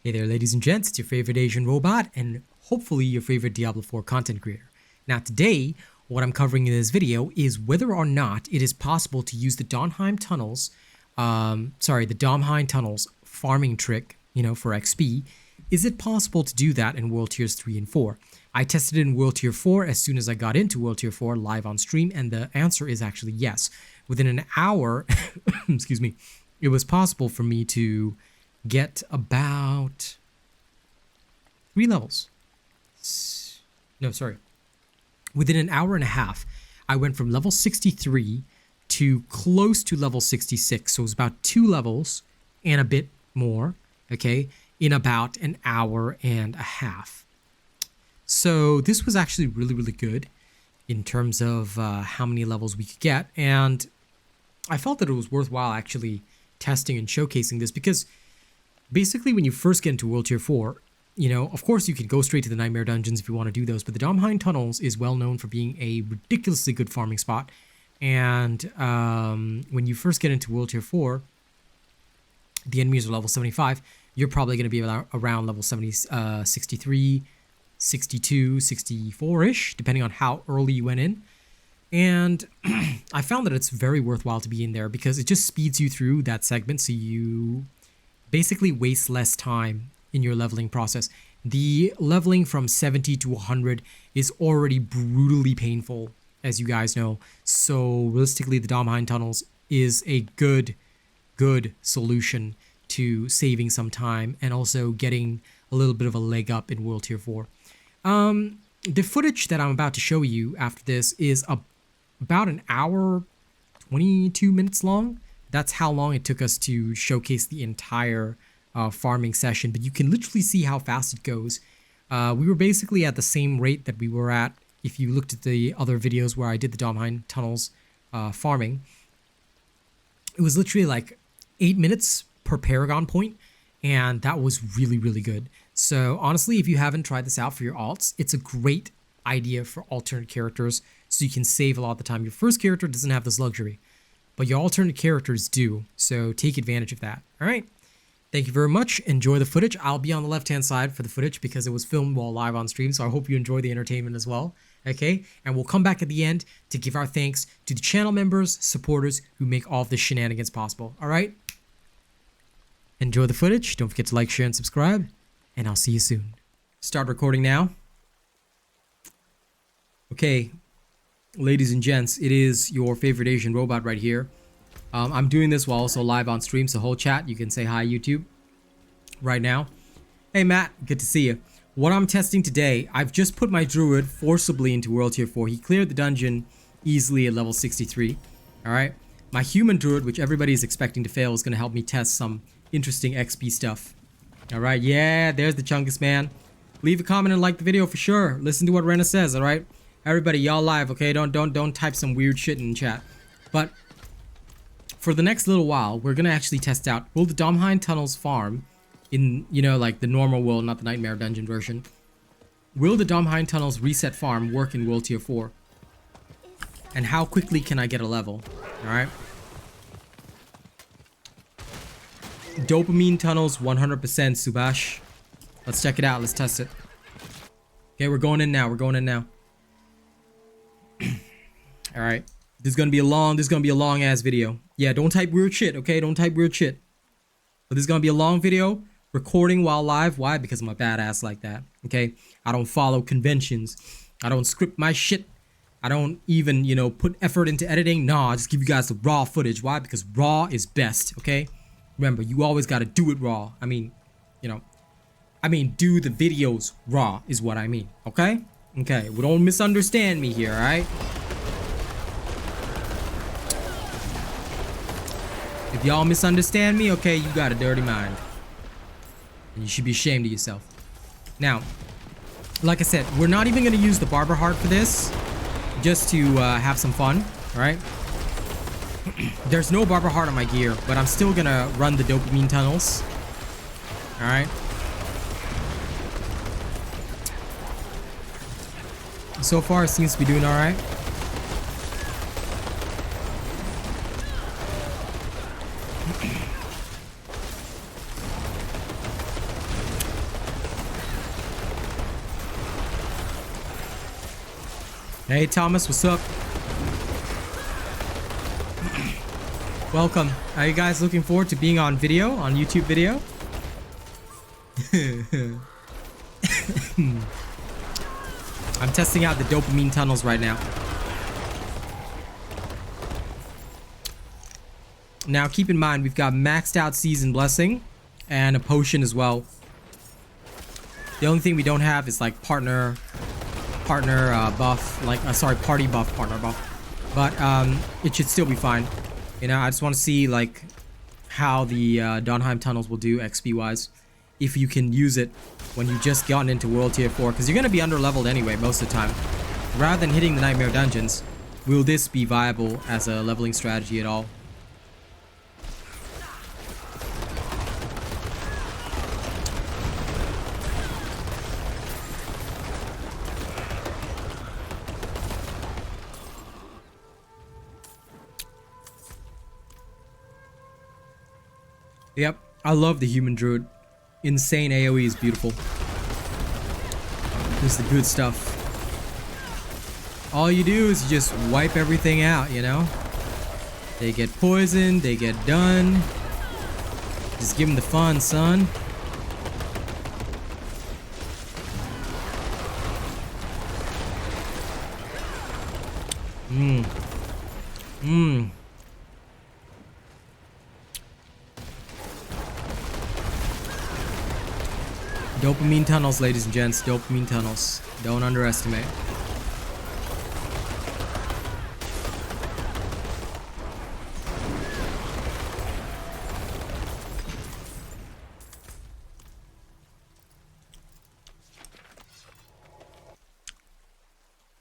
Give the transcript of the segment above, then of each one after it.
Hey there, ladies and gents, it's your favorite Asian robot and hopefully your favorite Diablo 4 content creator. Now today, what I'm covering in this video is whether or not it is possible to use the Domhainne Tunnels, the Domhainne Tunnels farming trick, for XP. Is it possible to do that in World Tiers 3 and 4? I tested it in World Tier 4 as soon as I got into World Tier 4 live on stream, and the answer is actually yes. Within an hour, excuse me, it was possible for me to get about 3 levels. No, sorry. Within an hour and a half, I went from level 63 to close to level 66. So it was about 2 levels and a bit more, okay, in about an hour and a half. So this was actually really, really good in terms of how many levels we could get. And I felt that it was worthwhile actually testing and showcasing this because basically when you first get into World Tier 4, of course you can go straight to the Nightmare Dungeons if you want to do those, but the Domhainne Tunnels is well known for being a ridiculously good farming spot. And when you first get into World Tier 4, the enemies are level 75. You're probably going to be around level 70, 63, 62, 64-ish, depending on how early you went in. And I found that it's very worthwhile to be in there because it just speeds you through that segment, so you basically waste less time in your leveling process. The leveling from 70 to 100 is already brutally painful, as you guys know. So realistically, the Domhainne Tunnels is a good solution to saving some time and also getting a little bit of a leg up in World Tier 4. The footage that I'm about to show you after this is about an hour, 22 minutes long. That's how long it took us to showcase the entire farming session, but you can literally see how fast it goes. We were basically at the same rate that we were at if you looked at the other videos where I did the Domhainne Tunnels farming. It was literally like 8 minutes per Paragon point, and that was really, really good. So honestly, if you haven't tried this out for your alts, it's a great idea for alternate characters so you can save a lot of the time. Your first character doesn't have this luxury, but your alternate characters do, so take advantage of that. All right, thank you very much. Enjoy the footage. I'll be on the left-hand side for the footage because it was filmed while live on stream, so I hope you enjoy the entertainment as well. Okay, and we'll come back at the end to give our thanks to the channel members, supporters who make all of this shenanigans possible. All right, enjoy the footage. Don't forget to like, share, and subscribe, and I'll see you soon. Start recording now. Okay, ladies and gents, it is your favorite Asian robot right here. I'm doing this while also live on stream, so whole chat, you can say hi YouTube right now. Hey Matt, good to see you. What I'm testing today, I've just put my Druid forcibly into World Tier 4. He cleared the dungeon easily at level 63. Alright, my Human Druid, which everybody is expecting to fail, is going to help me test some interesting XP stuff. Alright, yeah, there's the Chungus man. Leave a comment and like the video for sure. Listen to what Rena says, alright? Everybody, y'all live, okay? Don't type some weird shit in the chat. But for the next little while, we're gonna actually test out, will the Domhainne Tunnels farm in, like the normal world, not the Nightmare Dungeon version. Will the Domhainne Tunnels reset farm work in World Tier 4? And how quickly can I get a level? Alright. Dopamine Tunnels 100% Subash. Let's check it out. Let's test it. Okay, we're going in now. Alright. This is gonna be a long ass video. Yeah, don't type weird shit, okay? Don't type weird shit. But this is gonna be a long video. Recording while live. Why? Because I'm a badass like that. Okay? I don't follow conventions. I don't script my shit. I don't even, put effort into editing. Nah, I just give you guys the raw footage. Why? Because raw is best, okay? Remember, you always gotta do it raw. I mean, do the videos raw is what I mean, okay? Okay, well, don't misunderstand me here, alright? If y'all misunderstand me, okay, you got a dirty mind. And you should be ashamed of yourself. Now, like I said, we're not even going to use the Barber heart for this. Just to have some fun, alright? There's no Barber heart on my gear, but I'm still going to run the Dopamine Tunnels. Alright? So far, it seems to be doing alright. Hey Thomas, what's up? Welcome. Are you guys looking forward to being on video, on YouTube video? I'm testing out the Domhainne Tunnels right now. Now keep in mind, we've got maxed out Season Blessing and a potion as well. The only thing we don't have is like partner buff, like sorry, party buff, partner buff. But it should still be fine. You know, I just want to see like how the Domhainne Tunnels will do XP wise, if you can use it when you just gotten into World Tier 4, because you're gonna be under leveled anyway most of the time. Rather than hitting the Nightmare Dungeons, will this be viable as a leveling strategy at all? Yep, I love the Human Druid. Insane AoE is beautiful. This is the good stuff. All you do is just wipe everything out, you know? They get poisoned, they get done. Just give them the fun, son. Domhainne Tunnels, ladies and gents. Domhainne Tunnels. Don't underestimate.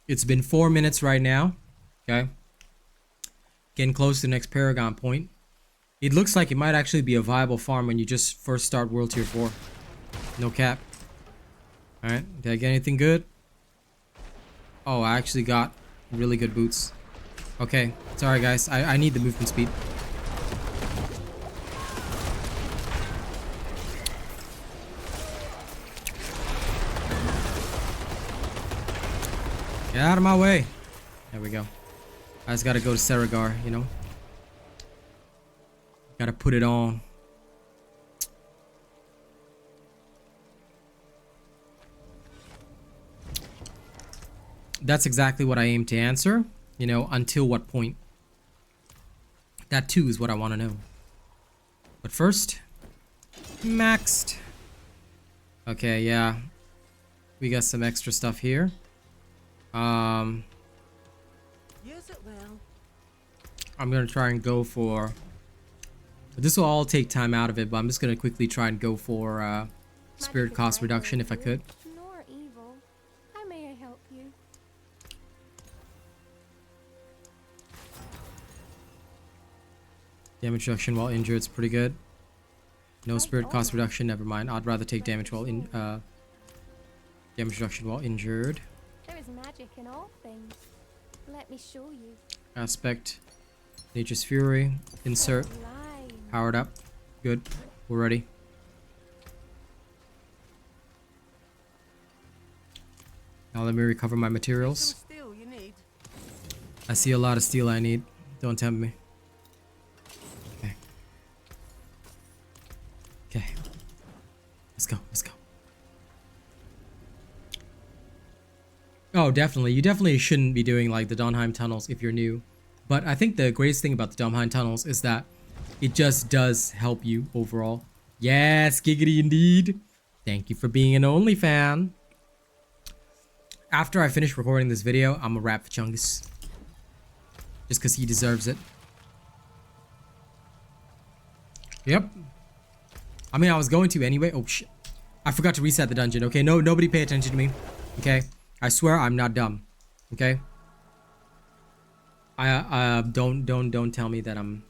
It's been 4 minutes right now. Okay. Getting close to the next Paragon point. It looks like it might actually be a viable farm when you just first start World Tier 4. No cap. Alright, did I get anything good? Oh, I actually got really good boots. Okay, sorry guys, I need the movement speed. Get out of my way. There we go. I just gotta go to Saragar, you know? Gotta put it on. That's exactly what I aim to answer. You know, until what point? That too is what I want to know. But first, maxed. Okay, yeah. We got some extra stuff here. I'm gonna try and go for... This will all take time out of it, but I'm just gonna quickly try and go for spirit cost reduction if I could. Damage reduction while injured is pretty good. No spirit cost reduction, never mind. I'd rather take damage while damage reduction while injured. There is magic in all things. Let me show you. Aspect, Nature's Fury, insert, powered up. Good, we're ready. Now let me recover my materials. I see a lot of steel I need. Don't tempt me. Okay, let's go, let's go. Oh, definitely. You definitely shouldn't be doing like the Domhainne Tunnels if you're new. But I think the greatest thing about the Domhainne Tunnels is that it just does help you overall. Yes, giggity indeed. Thank you for being an only fan. After I finish recording this video, I'm gonna rap for Chungus. Just because he deserves it. Yep. I mean, I was going to anyway. Oh, shit. I forgot to reset the dungeon. Okay, no, nobody pay attention to me. Okay? I swear I'm not dumb. Okay? Don't tell me that I'm,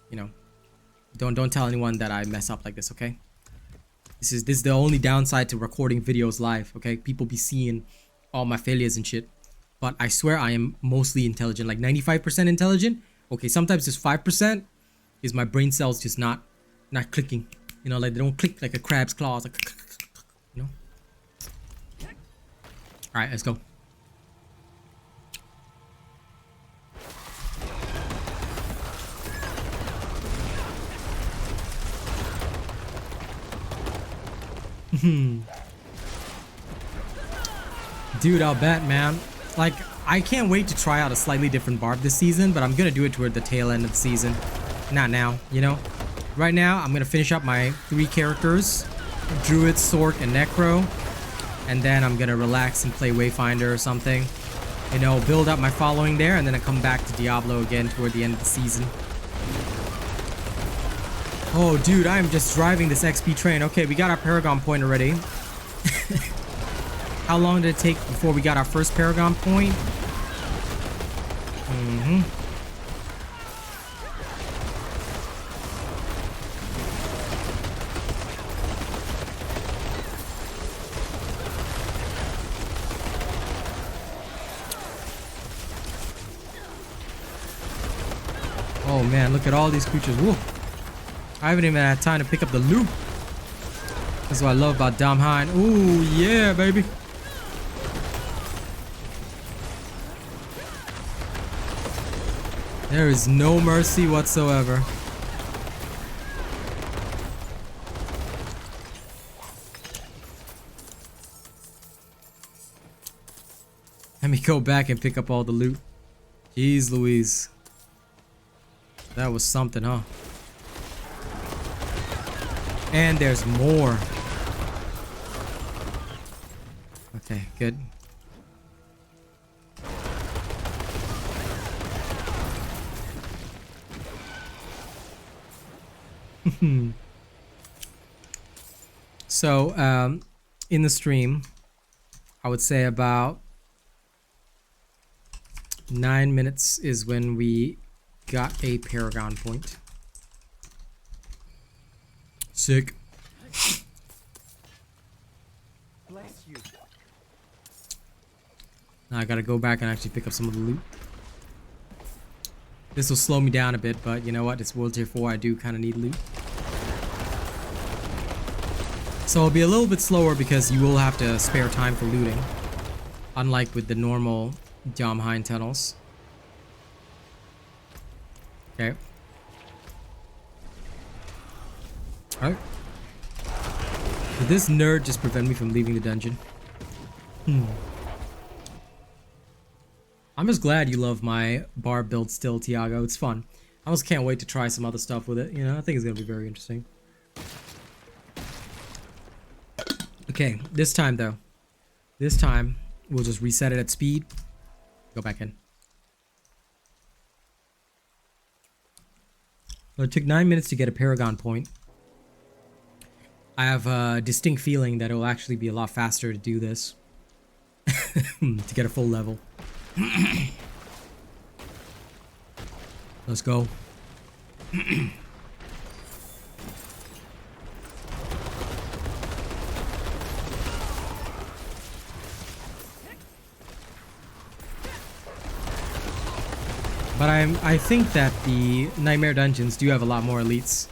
you know, don't tell anyone that I mess up like this, okay? This is the only downside to recording videos live, okay? People be seeing all my failures and shit. But I swear I am mostly intelligent, like 95% intelligent. Okay, sometimes just 5% is my brain cells just not clicking. You know, like they don't click like a crab's claws, like, you know. All right, let's go. Dude, I'll bet, man. Like, I can't wait to try out a slightly different Barb this season, but I'm gonna do it toward the tail end of the season. Not now, you know? Right now, I'm gonna finish up my 3 characters. Druid, Sork, and Necro. And then I'm gonna relax and play Wayfinder or something. You know, build up my following there, and then I come back to Diablo again toward the end of the season. Oh, dude, I'm just driving this XP train. Okay, we got our Paragon point already. How long did it take before we got our first Paragon point? Oh man, look at all these creatures. Whoa. I haven't even had time to pick up the loot. That's what I love about Domhainne. Ooh, yeah, baby. There is no mercy whatsoever. Let me go back and pick up all the loot. Jeez Louise. That was something, huh? And there's more. Okay, good. So, in the stream, I would say about 9 minutes is when we got a Paragon point. Sick. Bless you. Now I gotta go back and actually pick up some of the loot. This will slow me down a bit, but you know what? It's World Tier 4. I do kind of need loot. So it'll be a little bit slower because you will have to spare time for looting. Unlike with the normal Domhainne Tunnels. Okay. Alright. Did this nerd just prevent me from leaving the dungeon? I'm just glad you love my bar build still, Tiago. It's fun. I just can't wait to try some other stuff with it. You know, I think it's gonna be very interesting. Okay, this time though. This time, we'll just reset it at speed. Go back in. Well, it took 9 minutes to get a Paragon point. I have a distinct feeling that it will actually be a lot faster to do this. To get a full level. Let's go. But I think that the Nightmare Dungeons do have a lot more elites.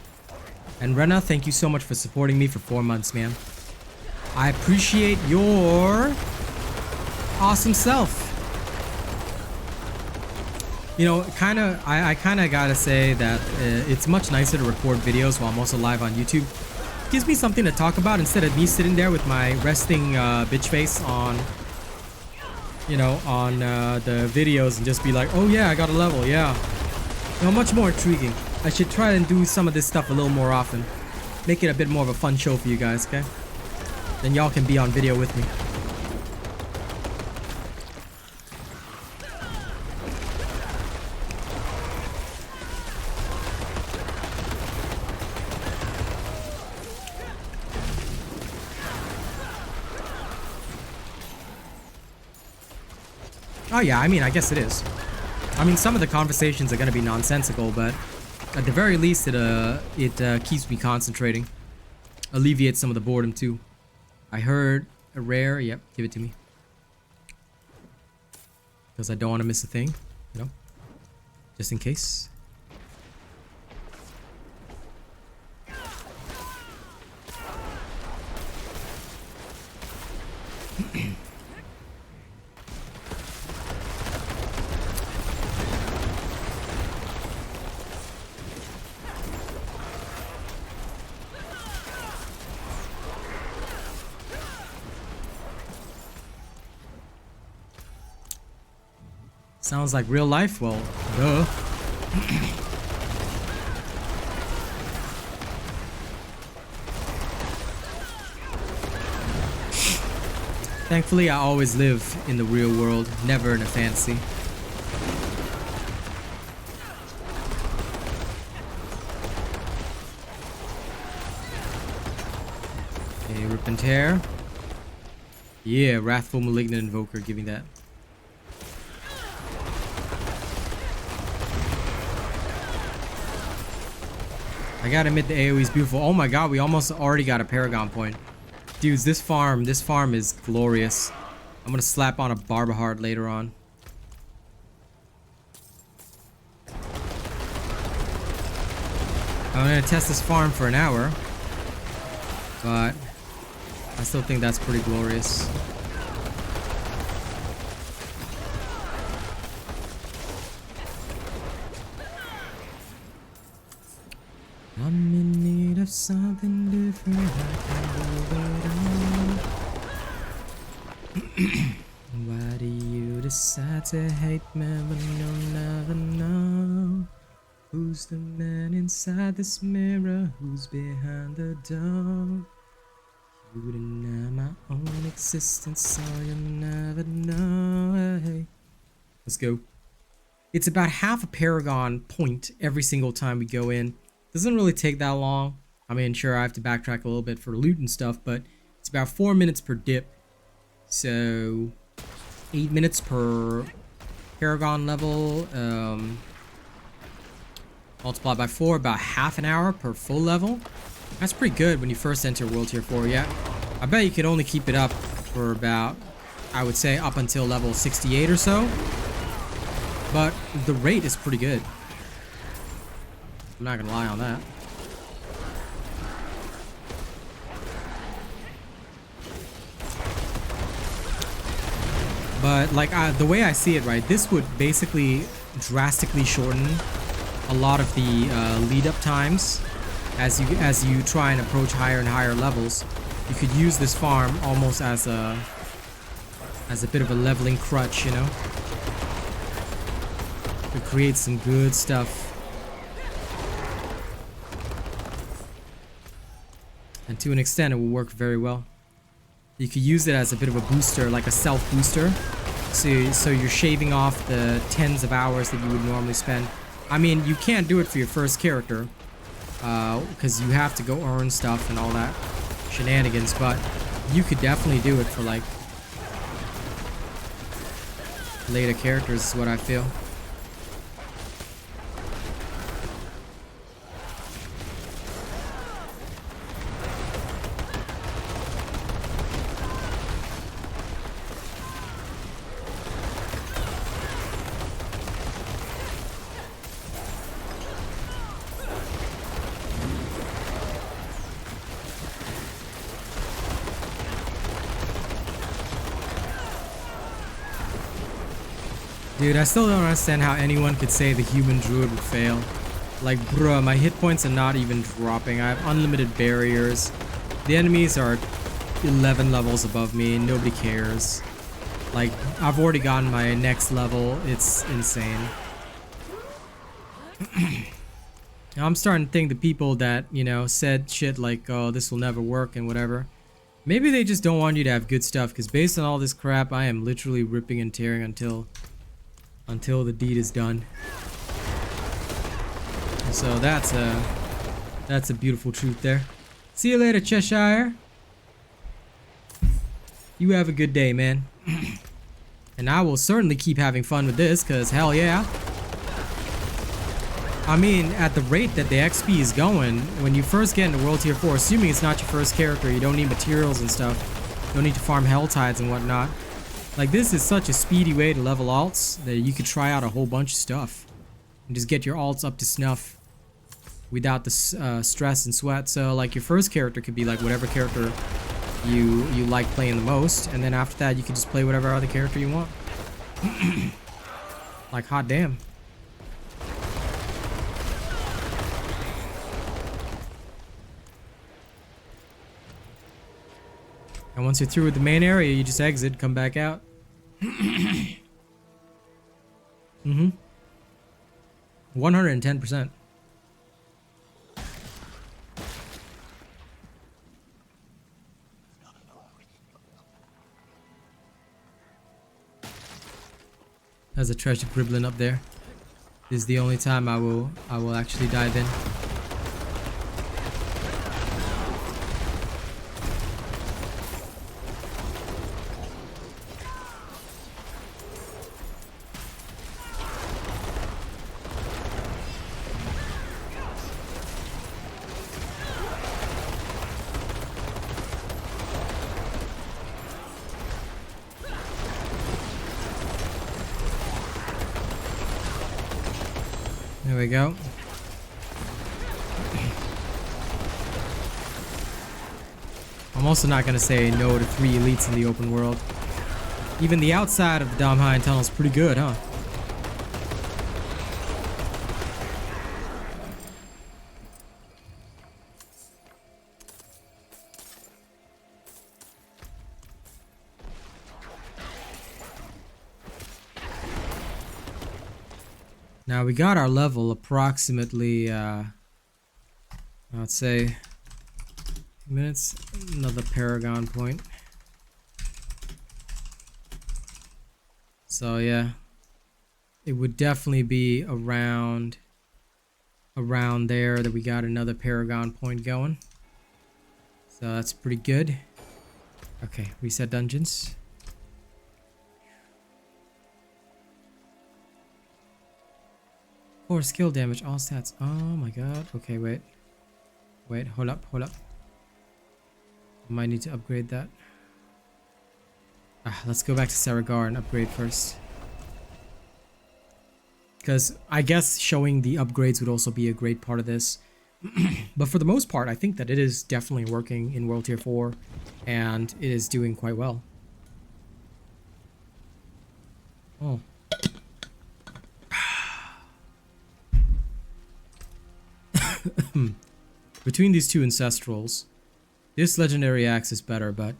And Rena, thank you so much for supporting me for 4 months, man. I appreciate your awesome self. You know, I kind of gotta say that it's much nicer to record videos while I'm also live on YouTube. It gives me something to talk about instead of me sitting there with my resting bitch face on, you know, on the videos and just be like, oh yeah, I got a level, yeah. You know, much more intriguing. I should try and do some of this stuff a little more often. Make it a bit more of a fun show for you guys, okay? Then y'all can be on video with me. Oh yeah, I mean, I guess it is. I mean, some of the conversations are gonna be nonsensical, but at the very least, it keeps me concentrating. Alleviates some of the boredom too. I heard a rare. Yep, give it to me. Because I don't want to miss a thing, you know, just in case. Sounds like real life. Well, duh. Thankfully, I always live in the real world, never in a fantasy. Okay, rip and tear. Yeah, Wrathful Malignant Invoker, giving that. I gotta admit the AoE is beautiful. Oh my god, we almost already got a Paragon point. Dudes, this farm is glorious. I'm gonna slap on a Barber heart later on. I'm gonna test this farm for an hour, but I still think that's pretty glorious. I'm in need of something different. Why do you decide to hate me when you'll never know? Who's the man inside this mirror? Who's behind the door? You deny my own existence, so you'll never know. Hey. Let's go. It's about half a Paragon point every single time we go in. Doesn't really take that long. I mean, sure, I have to backtrack a little bit for loot and stuff, but it's about 4 minutes per dip. So 8 minutes per Paragon level. Multiplied by 4, about half an hour per full level. That's pretty good when you first enter World Tier 4, yeah. I bet you could only keep it up for about, I would say, up until level 68 or so. But the rate is pretty good. I'm not gonna lie on that. But like the way I see it, right, this would basically drastically shorten a lot of the lead up times as you try and approach higher and higher levels. You could use this farm almost as a bit of a leveling crutch, you know, to create some good stuff. And to an extent, it will work very well. You could use it as a bit of a booster, like a self booster. So you're shaving off the tens of hours that you would normally spend. I mean, you can't do it for your first character, because you have to go earn stuff and all that shenanigans, but you could definitely do it for like later characters is what I feel. Dude, I still don't understand how anyone could say the Human Druid would fail. Like, bruh, my hit points are not even dropping. I have unlimited barriers. The enemies are 11 levels above me and nobody cares. Like, I've already gotten my next level. It's insane. I'm starting to think the people that, you know, said shit like, oh, this will never work and whatever. Maybe they just don't want you to have good stuff, because based on all this crap, I am literally ripping and tearing until the deed is done. So that's a beautiful truth there. See you later, Cheshire. You have a good day, man. And I will certainly keep having fun with this, because hell yeah. I mean, at the rate that the XP is going, when you first get into World Tier 4, assuming it's not your first character, you don't need materials and stuff. You don't need to farm hell tides and whatnot. Like, this is such a speedy way to level alts that you could try out a whole bunch of stuff and just get your alts up to snuff without the stress and sweat. So like, your first character could be like whatever character you like playing the most, and then after that you can just play whatever other character you want. Like, hot damn. And once you're through with the main area, you just exit, come back out. Mm-hmm. 110%. There's a treasure gribbling up there. This is the only time I will actually dive in. There we go. I'm also not going to say no to 3 elites in the open world. Even the outside of the Domhainne Tunnels is pretty good, huh? Now we got our level approximately, I'd say minutes, another Paragon point. So yeah, it would definitely be around there that we got another Paragon point going. So that's pretty good. Okay, reset dungeons. Or skill damage, all stats. Oh my god. Okay, wait. Wait, hold up. Might need to upgrade that. Let's go back to Saragar and upgrade first. Because I guess showing the upgrades would also be a great part of this. But for the most part, I think that it is definitely working in World Tier 4. And it is doing quite well. Oh. Between these two ancestrals, this legendary axe is better, but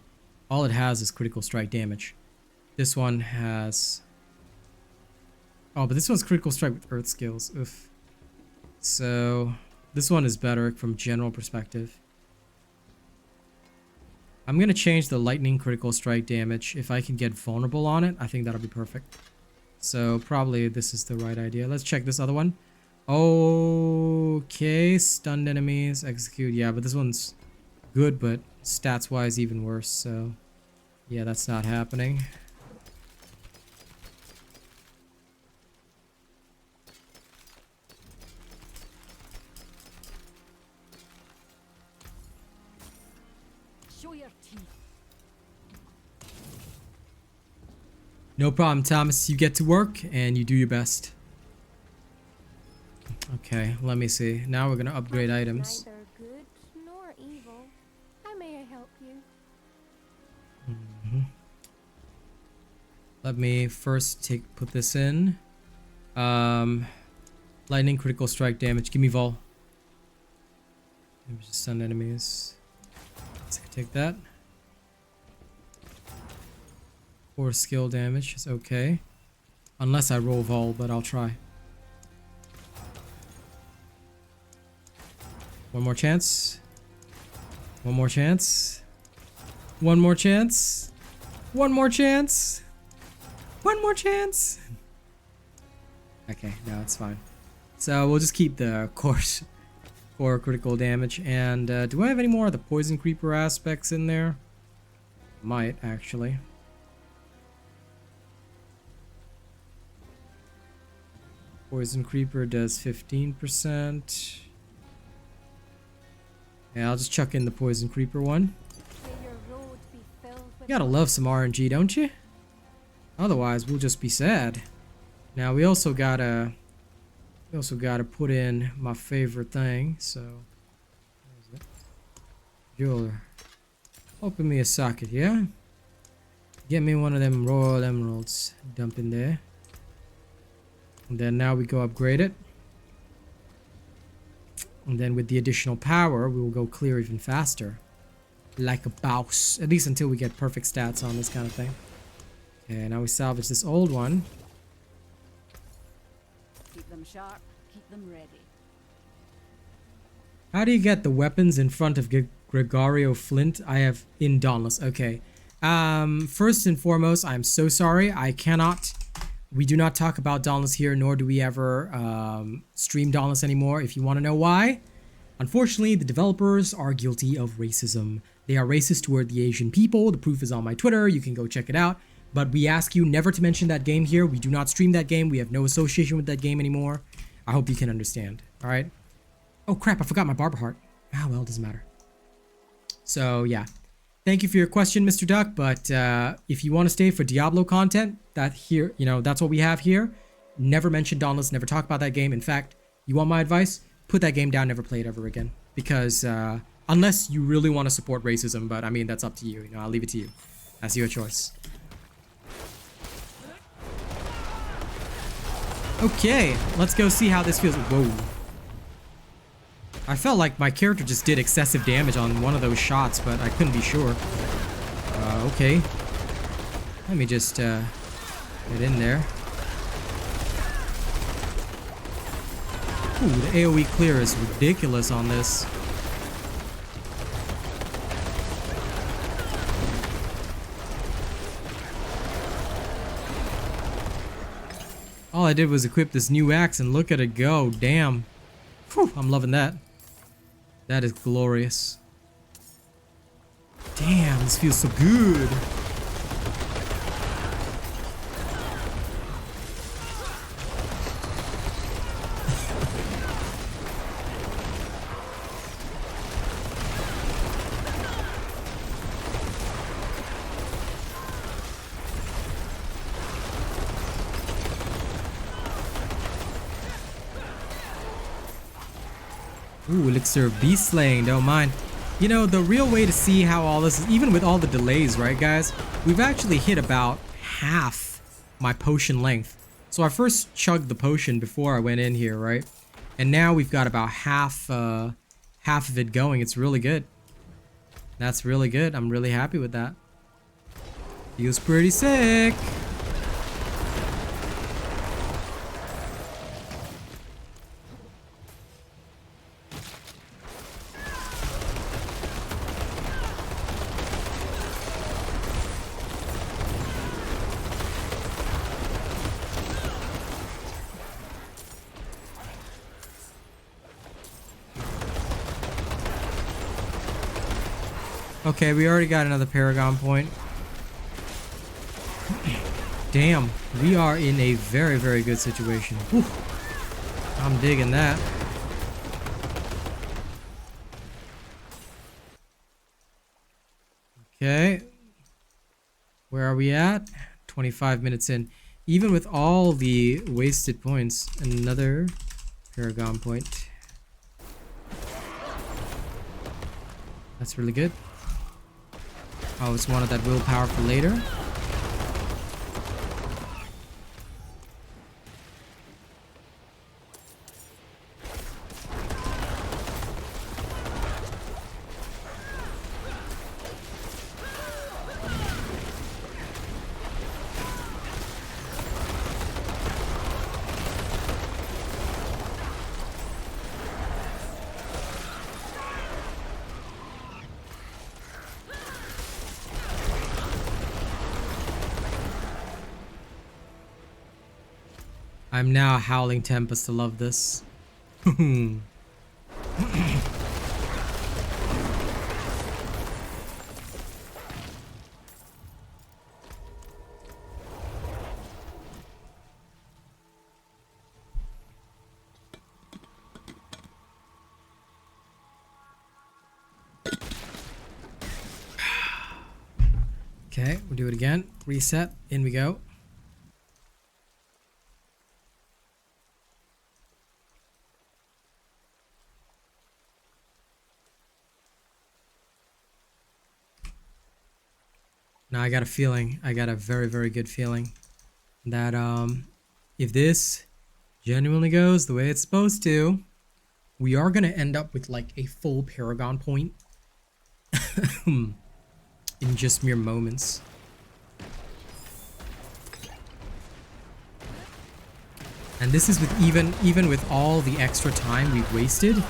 all it has is critical strike damage. This one has... Oh, but this one's critical strike with earth skills. Oof. So, this one is better from general perspective. I'm gonna change the lightning critical strike damage. If I can get vulnerable on it, I think that'll be perfect. So, probably this is the right idea. Let's check this other one. Okay, stunned enemies, execute. Yeah, but this one's good, but stats wise even worse, so yeah, that's not happening. Show your teeth. No problem, Thomas. You get to work and you do your best. Okay, let me see. Now we're gonna upgrade items. Neither good nor evil. How may I help you? Let me first put this in. Lightning critical strike damage. Give me vol. Damage to stun enemies. Let's take that. Or skill damage is okay. Unless I roll vol, but I'll try. One more chance. One more chance. One more chance. One more chance. One more chance. Okay, no, it's fine. So we'll just keep the core critical damage. And do I have any more of the poison creeper aspects in there? Might, actually. Poison creeper does 15%. Yeah, I'll just chuck in the poison creeper one. You gotta love some RNG, don't you? Otherwise, we'll just be sad. Now we also gotta put in my favorite thing. So, what is it? Jeweler, open me a socket, yeah. Get me one of them royal emeralds. Dump in there. And then now we go upgrade it. And then with the additional power, we will go clear even faster. Like a boss. At least until we get perfect stats on this kind of thing. Okay, now we salvage this old one. them sharp. Keep them ready. How do you get the weapons in front of Gregorio Flint? I have in Dauntless. Okay. First and foremost, I'm so sorry. We do not talk about Dauntless here, nor do we ever stream Dauntless anymore. If you want to know why, unfortunately, the developers are guilty of racism. They are racist toward the Asian people. The proof is on my Twitter. You can go check it out. But we ask you never to mention that game here. We do not stream that game. We have no association with that game anymore. I hope you can understand. All right. Oh crap, I forgot my Barber heart. Ah, well, it doesn't matter. So yeah, thank you for your question, Mr. Duck, but if you want to stay for Diablo content, that's what we have here. Never mention Dauntless, never talk about that game. In fact, you want my advice? Put that game down, never play it ever again. Because unless you really want to support racism, but I mean, that's up to you. I'll leave it to you. That's your choice. Okay, let's go see how this feels. Whoa. I felt like my character just did excessive damage on one of those shots, but I couldn't be sure. Okay. Let me just get in there. Ooh, the AoE clear is ridiculous on this. All I did was equip this new axe and look at it go. Damn. Whew, I'm loving that. That is glorious. Damn, this feels so good. Ooh, elixir of beast slaying, don't mind. You know, the real way to see how all this is, even with all the delays, right guys? We've actually hit about half my potion length. So I first chugged the potion before I went in here, right? And now we've got about half of it going. It's really good. That's really good. I'm really happy with that. Feels pretty sick. Okay, we already got another Paragon point. Damn, we are in a very, very good situation. Whew. I'm digging that. Okay. Where are we at? 25 minutes in. Even with all the wasted points, another Paragon point. That's really good. I always wanted that willpower for later. I'm now howling Tempest to love this. Okay, we'll do it again. Reset. In we go. Now I got a feeling, I got a very, very good feeling that if this genuinely goes the way it's supposed to, we are going to end up with like a full Paragon point in just mere moments. And this is with even with all the extra time we've wasted.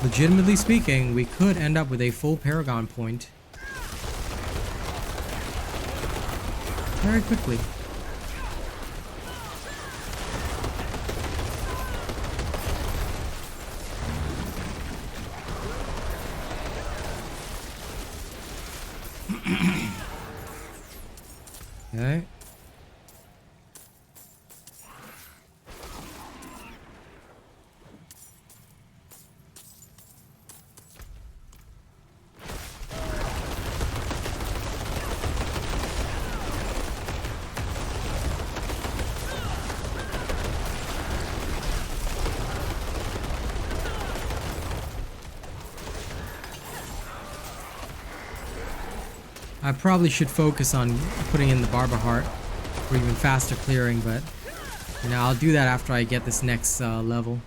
Legitimately speaking, we could end up with a full Paragon point very quickly. Okay. I probably should focus on putting in the Barber Heart for even faster clearing, but you know, I'll do that after I get this next level.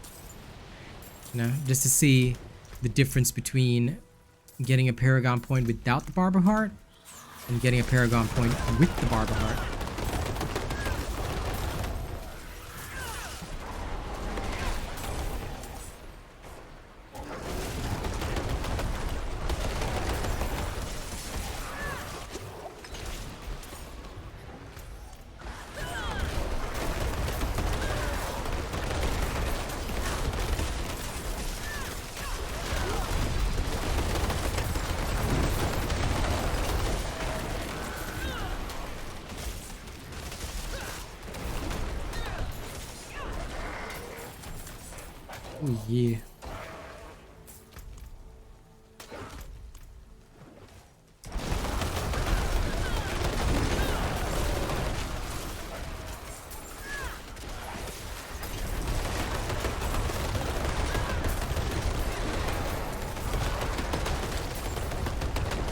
You know, just to see the difference between getting a Paragon point without the Barber Heart and getting a Paragon point with the Barber Heart. Oh yeah.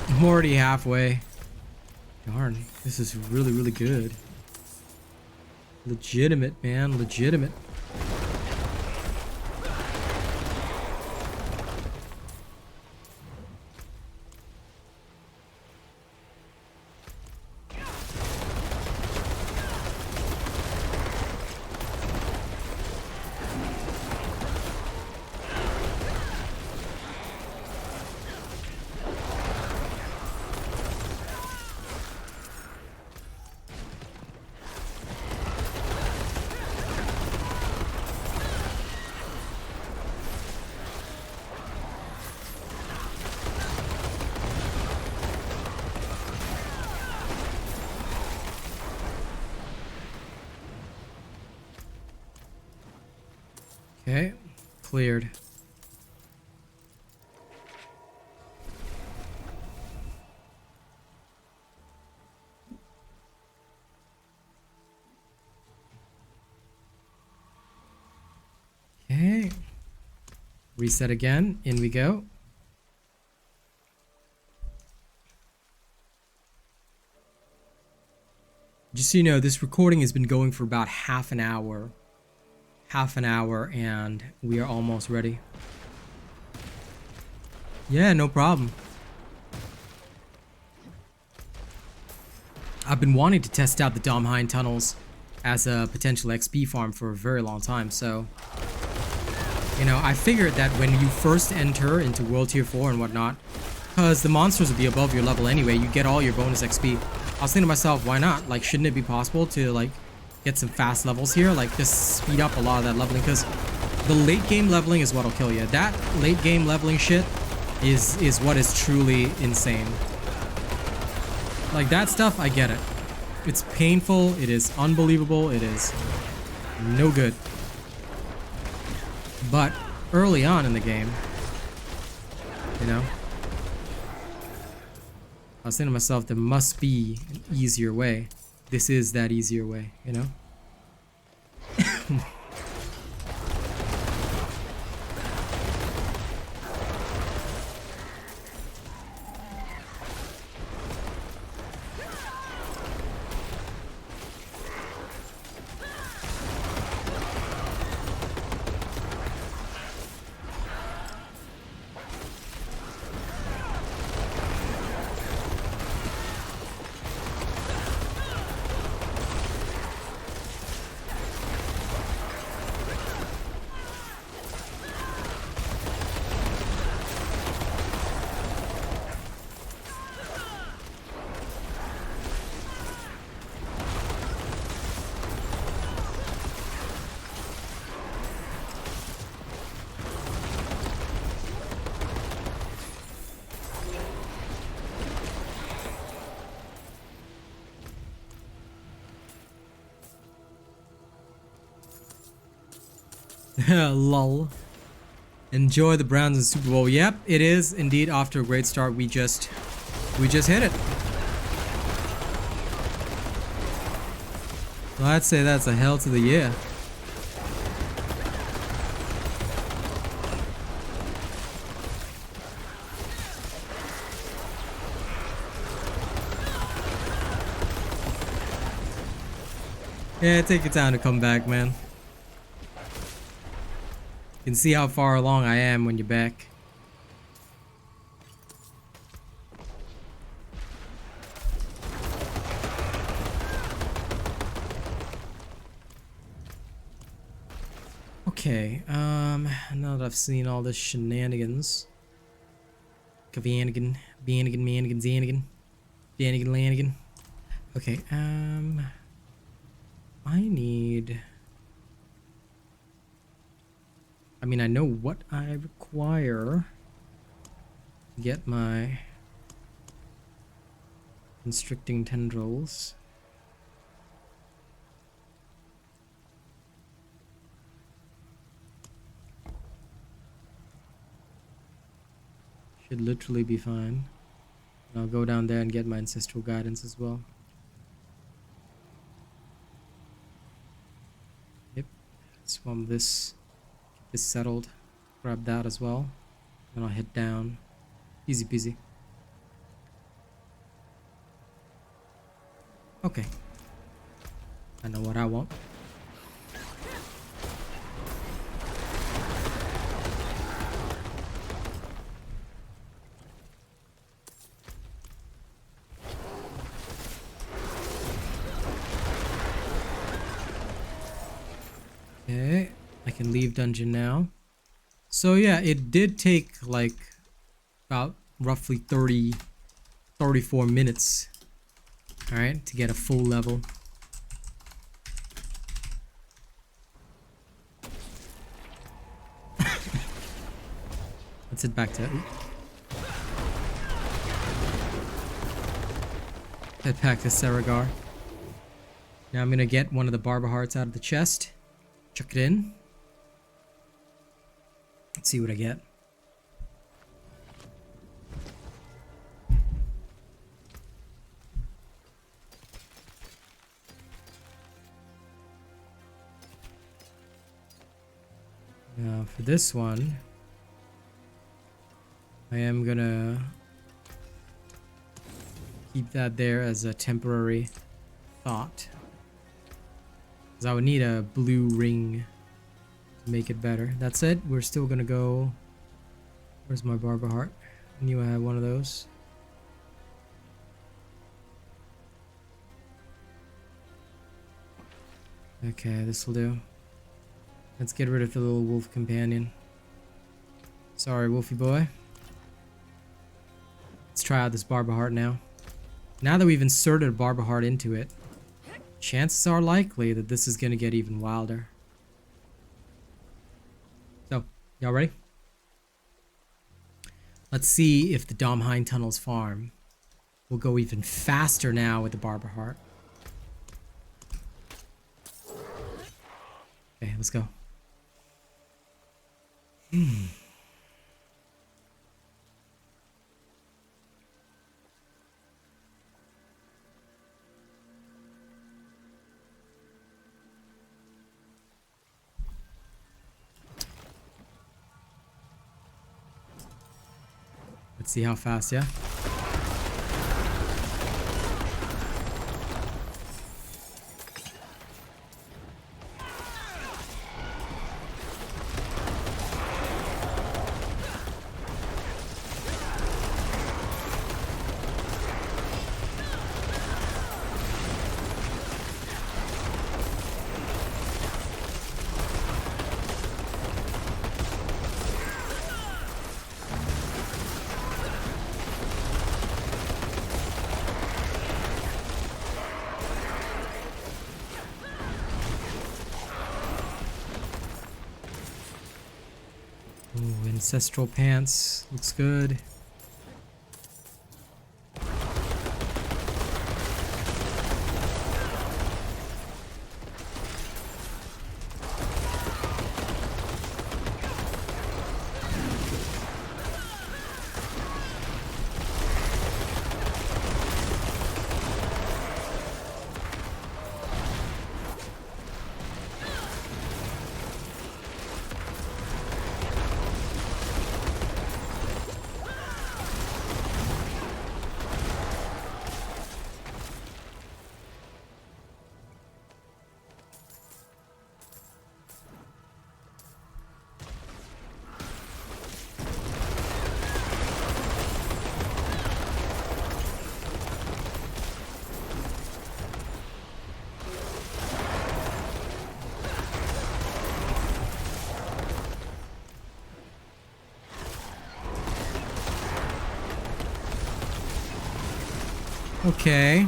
I'm already halfway. Darn, this is really, really good. Legitimate, man, legitimate. Okay, cleared. Okay. Reset again. In we go. Just so you know, this recording has been going for about half an hour. And we are almost ready. Yeah, no problem. I've been wanting to test out the Domhainne Tunnels as a potential XP farm for a very long time, so you know, I figured that when you first enter into World Tier 4 and whatnot, because the monsters will be above your level anyway, you get all your bonus XP. I was thinking to myself, why not? Like, shouldn't it be possible to like get some fast levels here, like just speed up a lot of that leveling, because the late game leveling is what'll kill you. That late game leveling shit is what is truly insane. Like that stuff, I get it. It's painful, it is unbelievable, it is no good. But early on in the game, you know, I was thinking to myself, there must be an easier way. This is that easier way, you know? Lol. Enjoy the Browns in Super Bowl. Yep, it is indeed off to a great start. We just hit it. Well, I'd say that's a hell to the year. Yeah, take your time to come back, man. You can see how far along I am when you're back. Okay, now that I've seen all this shenanigans. Kavanigan, Banigan, Manigan, Zanigan, Danigan, Lanigan. Okay, I need... I mean, I know what I require to get my constricting tendrils. Should literally be fine. I'll go down there and get my ancestral guidance as well. Yep, swam this. Is settled. Grab that as well. And I'll head down. Easy peasy. Okay. I know what I want. Okay. I can leave dungeon now. So yeah, it did take like about roughly 34 minutes. Alright, to get a full level. Let's head back to Saragar. Now I'm gonna get one of the Barber hearts out of the chest. Chuck it in. Let's see what I get. Now for this one, I am gonna keep that there as a temporary thought. Because I would need a blue ring to make it better. That's it. We're still gonna go. Where's my Barber heart? I knew I had one of those. Okay, this will do. Let's get rid of the little wolf companion. Sorry, Wolfie boy. Let's try out this Barber heart now. Now that we've inserted a Barber heart into it, chances are likely that this is gonna get even wilder. So, y'all ready? Let's see if the Domhainne Tunnels Farm will go even faster now with the Barber heart. Okay, let's go. Let's see how fast, yeah? Ooh, ancestral pants. Looks good. Okay.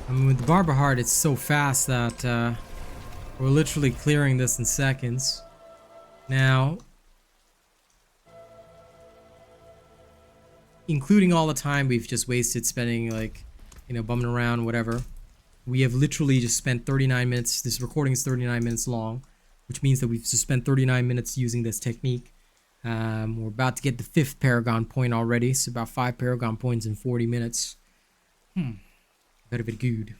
I mean, with the Barber Heart, it's so fast that we're literally clearing this in seconds. Now, including all the time we've just wasted spending, like, you know, bumming around, whatever, we have literally just spent 39 minutes. This recording is 39 minutes long, which means that we've just spent 39 minutes using this technique. We're about to get the 5th Paragon point already, so about 5 Paragon points in 40 minutes. Very, very good.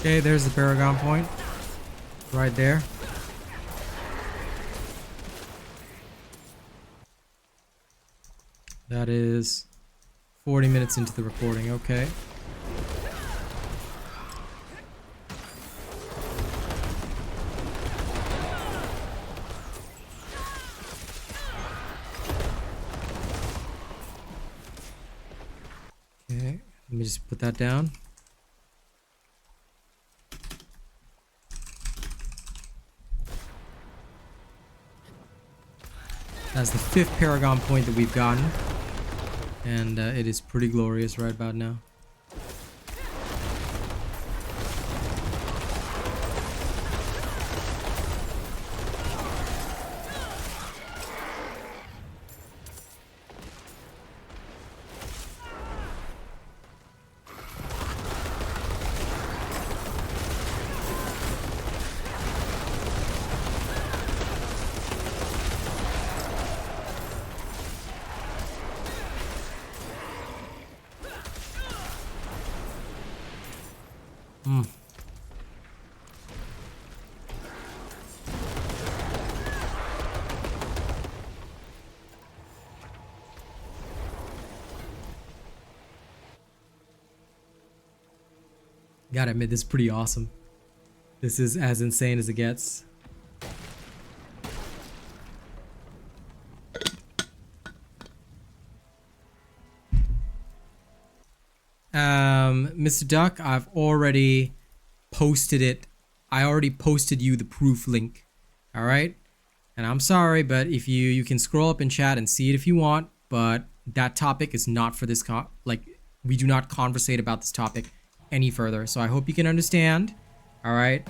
Okay, there's the Paragon point. Right there. That is 40 minutes into the recording, okay. Okay, let me just put that down. That's the 5th Paragon point that we've gotten. And it is pretty glorious right about now. Gotta admit, this is pretty awesome. This is as insane as it gets. Mr. Duck, I've already posted it. I already posted you the proof link. All right? And I'm sorry, but if you can scroll up in chat and see it if you want, but that topic is not for this we do not conversate about this topic any further. So I hope you can understand. All right?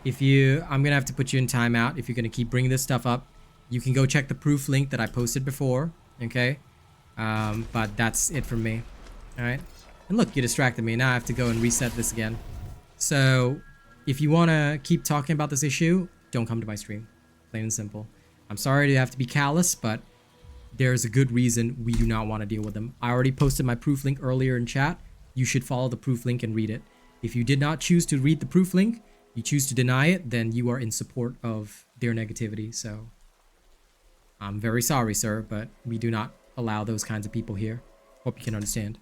I'm going to have to put you in timeout if you're going to keep bringing this stuff up. You can go check the proof link that I posted before, okay? But that's it from me. All right? And look, you distracted me. Now I have to go and reset this again. So if you want to keep talking about this issue, don't come to my stream. Plain and simple. I'm sorry to have to be callous, but there's a good reason we do not want to deal with them. I already posted my proof link earlier in chat. You should follow the proof link and read it. If you did not choose to read the proof link, you choose to deny it, then you are in support of their negativity. So I'm very sorry, sir, but we do not allow those kinds of people here. Hope you can understand.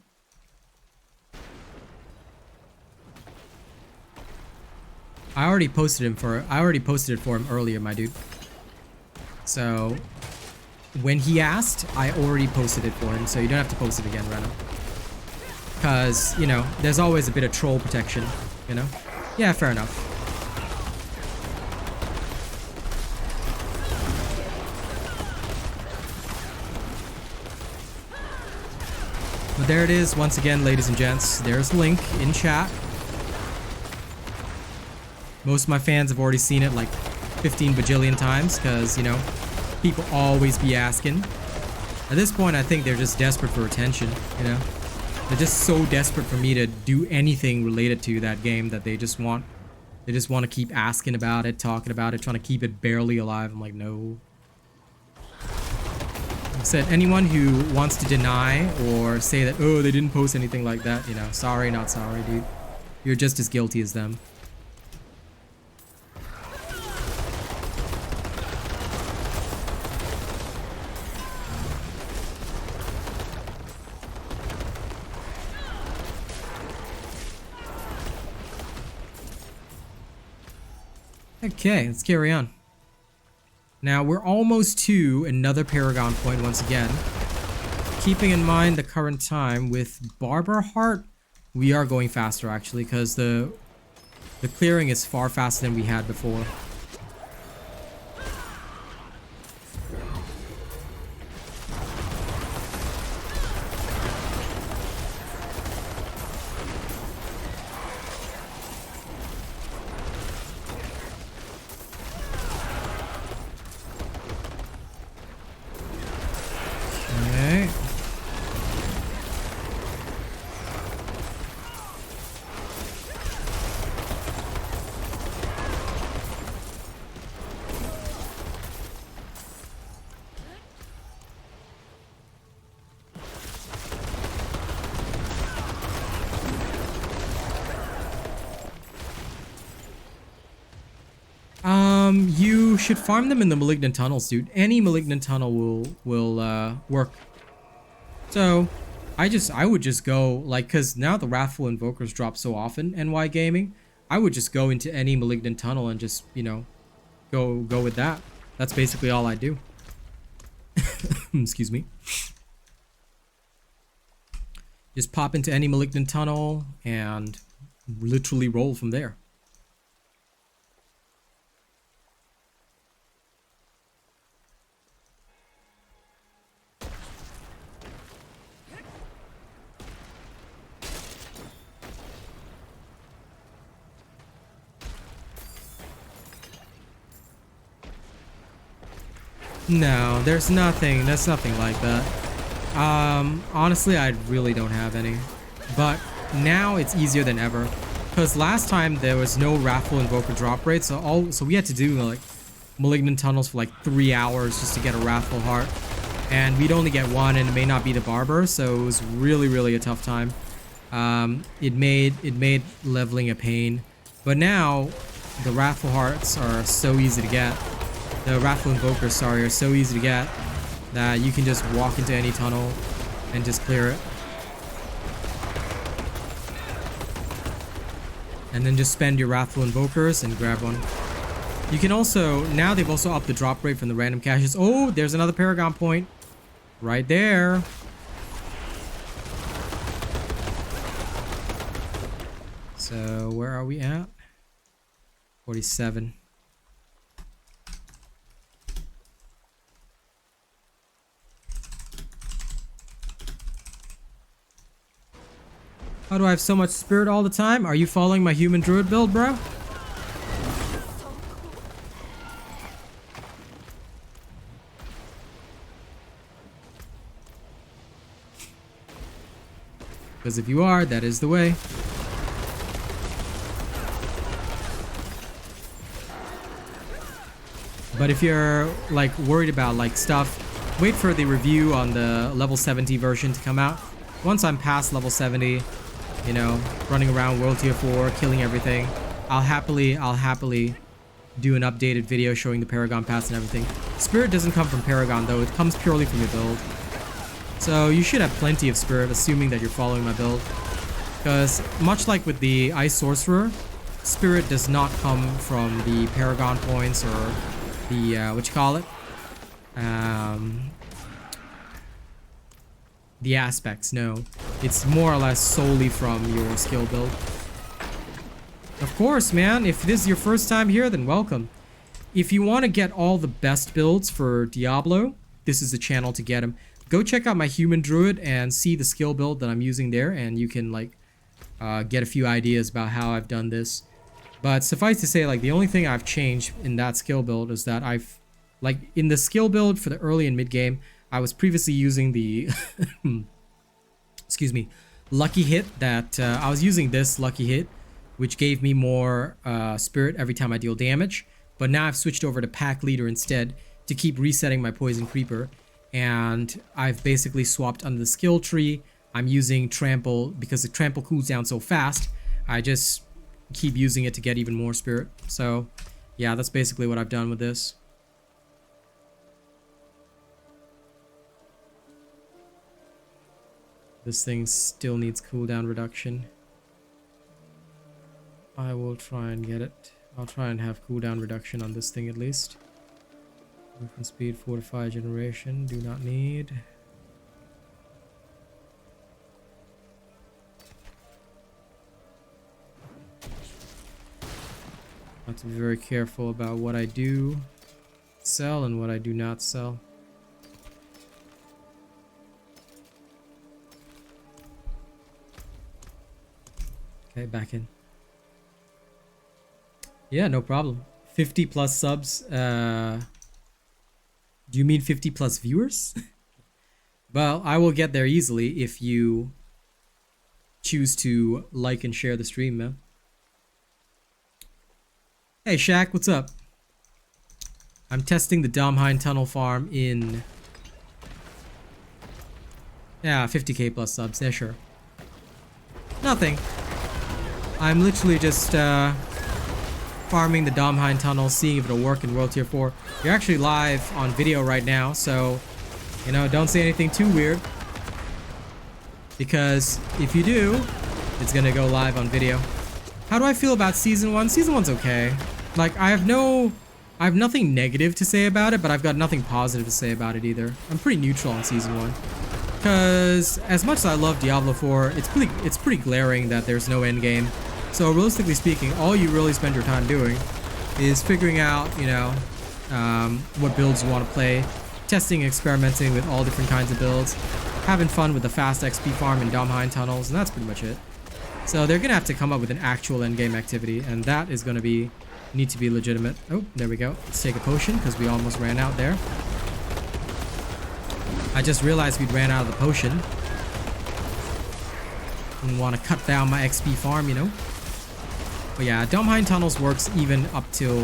I already posted it for him earlier, my dude. So when he asked, I already posted it for him, so you don't have to post it again, Reno. Because, you know, there's always a bit of troll protection, you know? Yeah, fair enough. But there it is, once again, ladies and gents. There's the link in chat. Most of my fans have already seen it like 15 bajillion times because, you know, people always be asking. At this point, I think they're just desperate for attention, you know? They're just so desperate for me to do anything related to that game that they just want to keep asking about it, talking about it, trying to keep it barely alive. I'm like, no. Like I said, anyone who wants to deny or say that, oh, they didn't post anything like that, you know, sorry, not sorry, dude. You're just as guilty as them. Okay, let's carry on. Now we're almost to another Paragon point once again. Keeping in mind the current time with Barber Heart, we are going faster actually because the clearing is far faster than we had before. You should farm them in the Malignant Tunnels, dude. Any Malignant Tunnel will work. So, I would just go, like, cause now the Wrathful Invokers drop so often, NY Gaming. I would just go into any Malignant Tunnel and just, you know, go with that. That's basically all I do. Excuse me. Just pop into any Malignant Tunnel and literally roll from there. No, there's nothing like that. Honestly, I really don't have any. But now it's easier than ever. Because last time there was no Wrathful Invoker drop rate, so we had to do like Malignant Tunnels for like 3 hours just to get a Wrathful Heart. And we'd only get one, and it may not be the Barber, so it was really a tough time. It made leveling a pain. But now the Wrathful Hearts are so easy to get. The Wrathful Invokers, sorry, are so easy to get that you can just walk into any tunnel and just clear it. And then just spend your Wrathful Invokers and grab one. You can also, now they've also upped the drop rate from the random caches. Oh, there's another Paragon point. Right there. So, where are we at? 47. How do I have so much spirit all the time? Are you following my Human Druid build, bro? Because if you are, that is the way. But if you're like worried about like stuff, wait for the review on the level 70 version to come out. Once I'm past level 70, you know, running around World Tier 4, killing everything, I'll happily do an updated video showing the Paragon pass and everything. Spirit doesn't come from Paragon though, it comes purely from your build. So you should have plenty of spirit, assuming that you're following my build. Because much like with the Ice Sorcerer, spirit does not come from the Paragon points or the, what you call it? The aspects, no. It's more or less solely from your skill build. Of course, man. If this is your first time here, then welcome. If you want to get all the best builds for Diablo, this is the channel to get them. Go check out my Human Druid and see the skill build that I'm using there, and you can like get a few ideas about how I've done this. But suffice to say, like the only thing I've changed in that skill build is that I've, like in the skill build for the early and mid game, I was previously using the excuse me, lucky hit that I was using this lucky hit, which gave me more spirit every time I deal damage. But now I've switched over to pack leader instead to keep resetting my poison creeper. And I've basically swapped under the skill tree. I'm using trample because the trample cools down so fast. I just keep using it to get even more spirit. So yeah, that's basically what I've done with this. This thing still needs cooldown reduction. I will try and get it. I'll try and have cooldown reduction on this thing at least. Movement speed, fortify generation, do not need. I have to be very careful about what I do sell and what I do not sell. Okay, back in. Yeah, no problem. 50 plus subs. Do you mean 50 plus viewers? Well, I will get there easily if you choose to like and share the stream, man. Hey, Shaq, what's up? I'm testing the Domhainne Tunnel Farm in... Yeah, 50k plus subs. Yeah, sure. Nothing. I'm literally just farming the Domhainne Tunnel, seeing if it'll work in World Tier 4. You're actually live on video right now, so, you know, don't say anything too weird. Because if you do, it's gonna go live on video. How do I feel about Season 1? Season 1's okay. Like, I have nothing negative to say about it, but I've got nothing positive to say about it either. I'm pretty neutral on Season 1. Because as much as I love Diablo 4, it's pretty glaring that there's no end game. So realistically speaking, all you really spend your time doing is figuring out, you know, what builds you want to play, testing and experimenting with all different kinds of builds, having fun with the fast XP farm and Domhainne Tunnels, and that's pretty much it. So they're gonna have to come up with an actual endgame activity, and that is gonna need to be legitimate. Oh, there we go. Let's take a potion because we almost ran out there. I just realized we'd ran out of the potion. Didn't want to cut down my XP farm, you know. But yeah, Domhainne Tunnels works even up till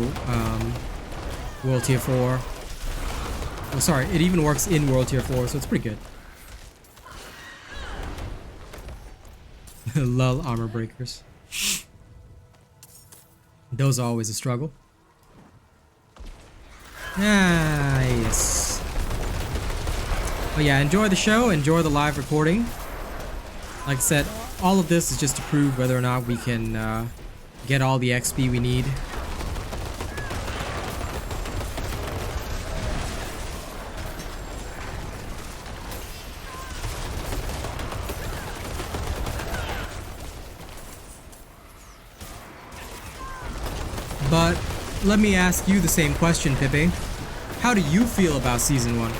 World Tier 4. Oh, sorry, it even works in World Tier 4, so it's pretty good. Lull armor breakers. Those are always a struggle. Ah, yes. But yeah, enjoy the show, enjoy the live recording. Like I said, all of this is just to prove whether or not we can get all the XP we need. But let me ask you the same question, Pippe. How do you feel about Season 1?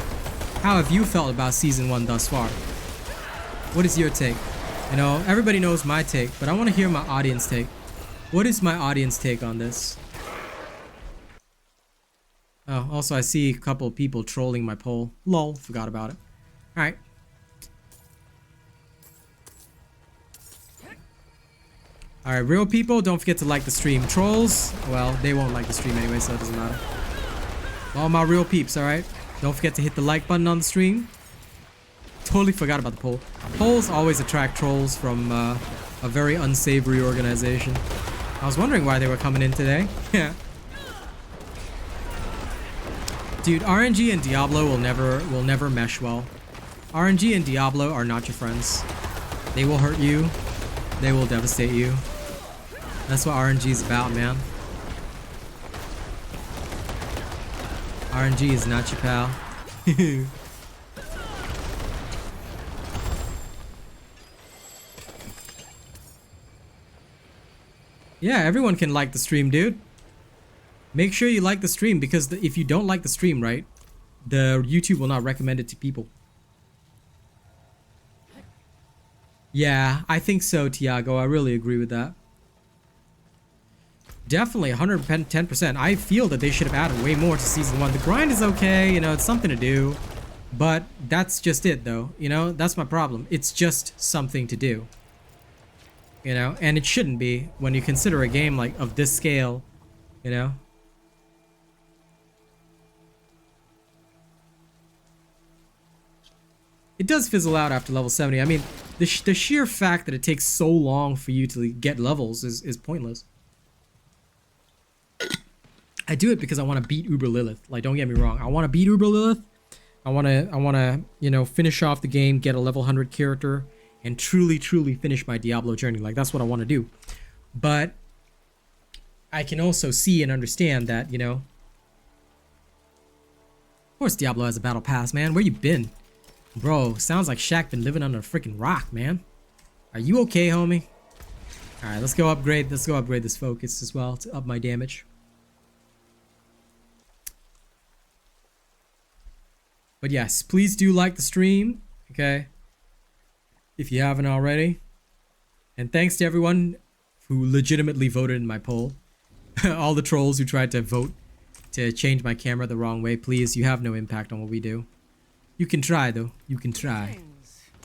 How have you felt about Season 1 thus far? What is your take? You know, everybody knows my take, but I want to hear my audience take. What is my audience take on this? Oh, also I see a couple of people trolling my poll. Lol, forgot about it. Alright. Alright, real people, don't forget to like the stream. Trolls, well, they won't like the stream anyway, so it doesn't matter. All my real peeps, alright? Don't forget to hit the like button on the stream. Totally forgot about the poll. Polls always attract trolls from a very unsavory organization. I was wondering why they were coming in today. Yeah. Dude, RNG and Diablo will never mesh well. RNG and Diablo are not your friends. They will hurt you. They will devastate you. That's what RNG is about, man. RNG is not your pal. Yeah, everyone can like the stream, dude. Make sure you like the stream because if you don't like the stream, right, the YouTube will not recommend it to people. Yeah, I think so, Tiago. I really agree with that. Definitely 110%. I feel that they should have added way more to Season 1. The grind is okay, you know, it's something to do. But that's just it though, you know, that's my problem. It's just something to do, you know, and it shouldn't be when you consider a game like of this scale, you know. It does fizzle out after level 70. I mean, the sheer fact that it takes so long for you to get levels is pointless. I do it because I want to beat Uber Lilith. Like, don't get me wrong. I want to beat Uber Lilith. I want to, you know, finish off the game, get a level 100 character, and truly finish my Diablo journey. Like, that's what I want to do. But I can also see and understand that, you know, of course Diablo has a battle pass, man. Where you been? Bro, sounds like Shaq been living under a freaking rock, man. Are you okay, homie? Alright, let's go upgrade. Let's go upgrade this focus as well to up my damage. But yes, please do like the stream, okay? If you haven't already. And thanks to everyone who legitimately voted in my poll. All the trolls who tried to vote to change my camera the wrong way. Please, you have no impact on what we do. You can try, though. You can try.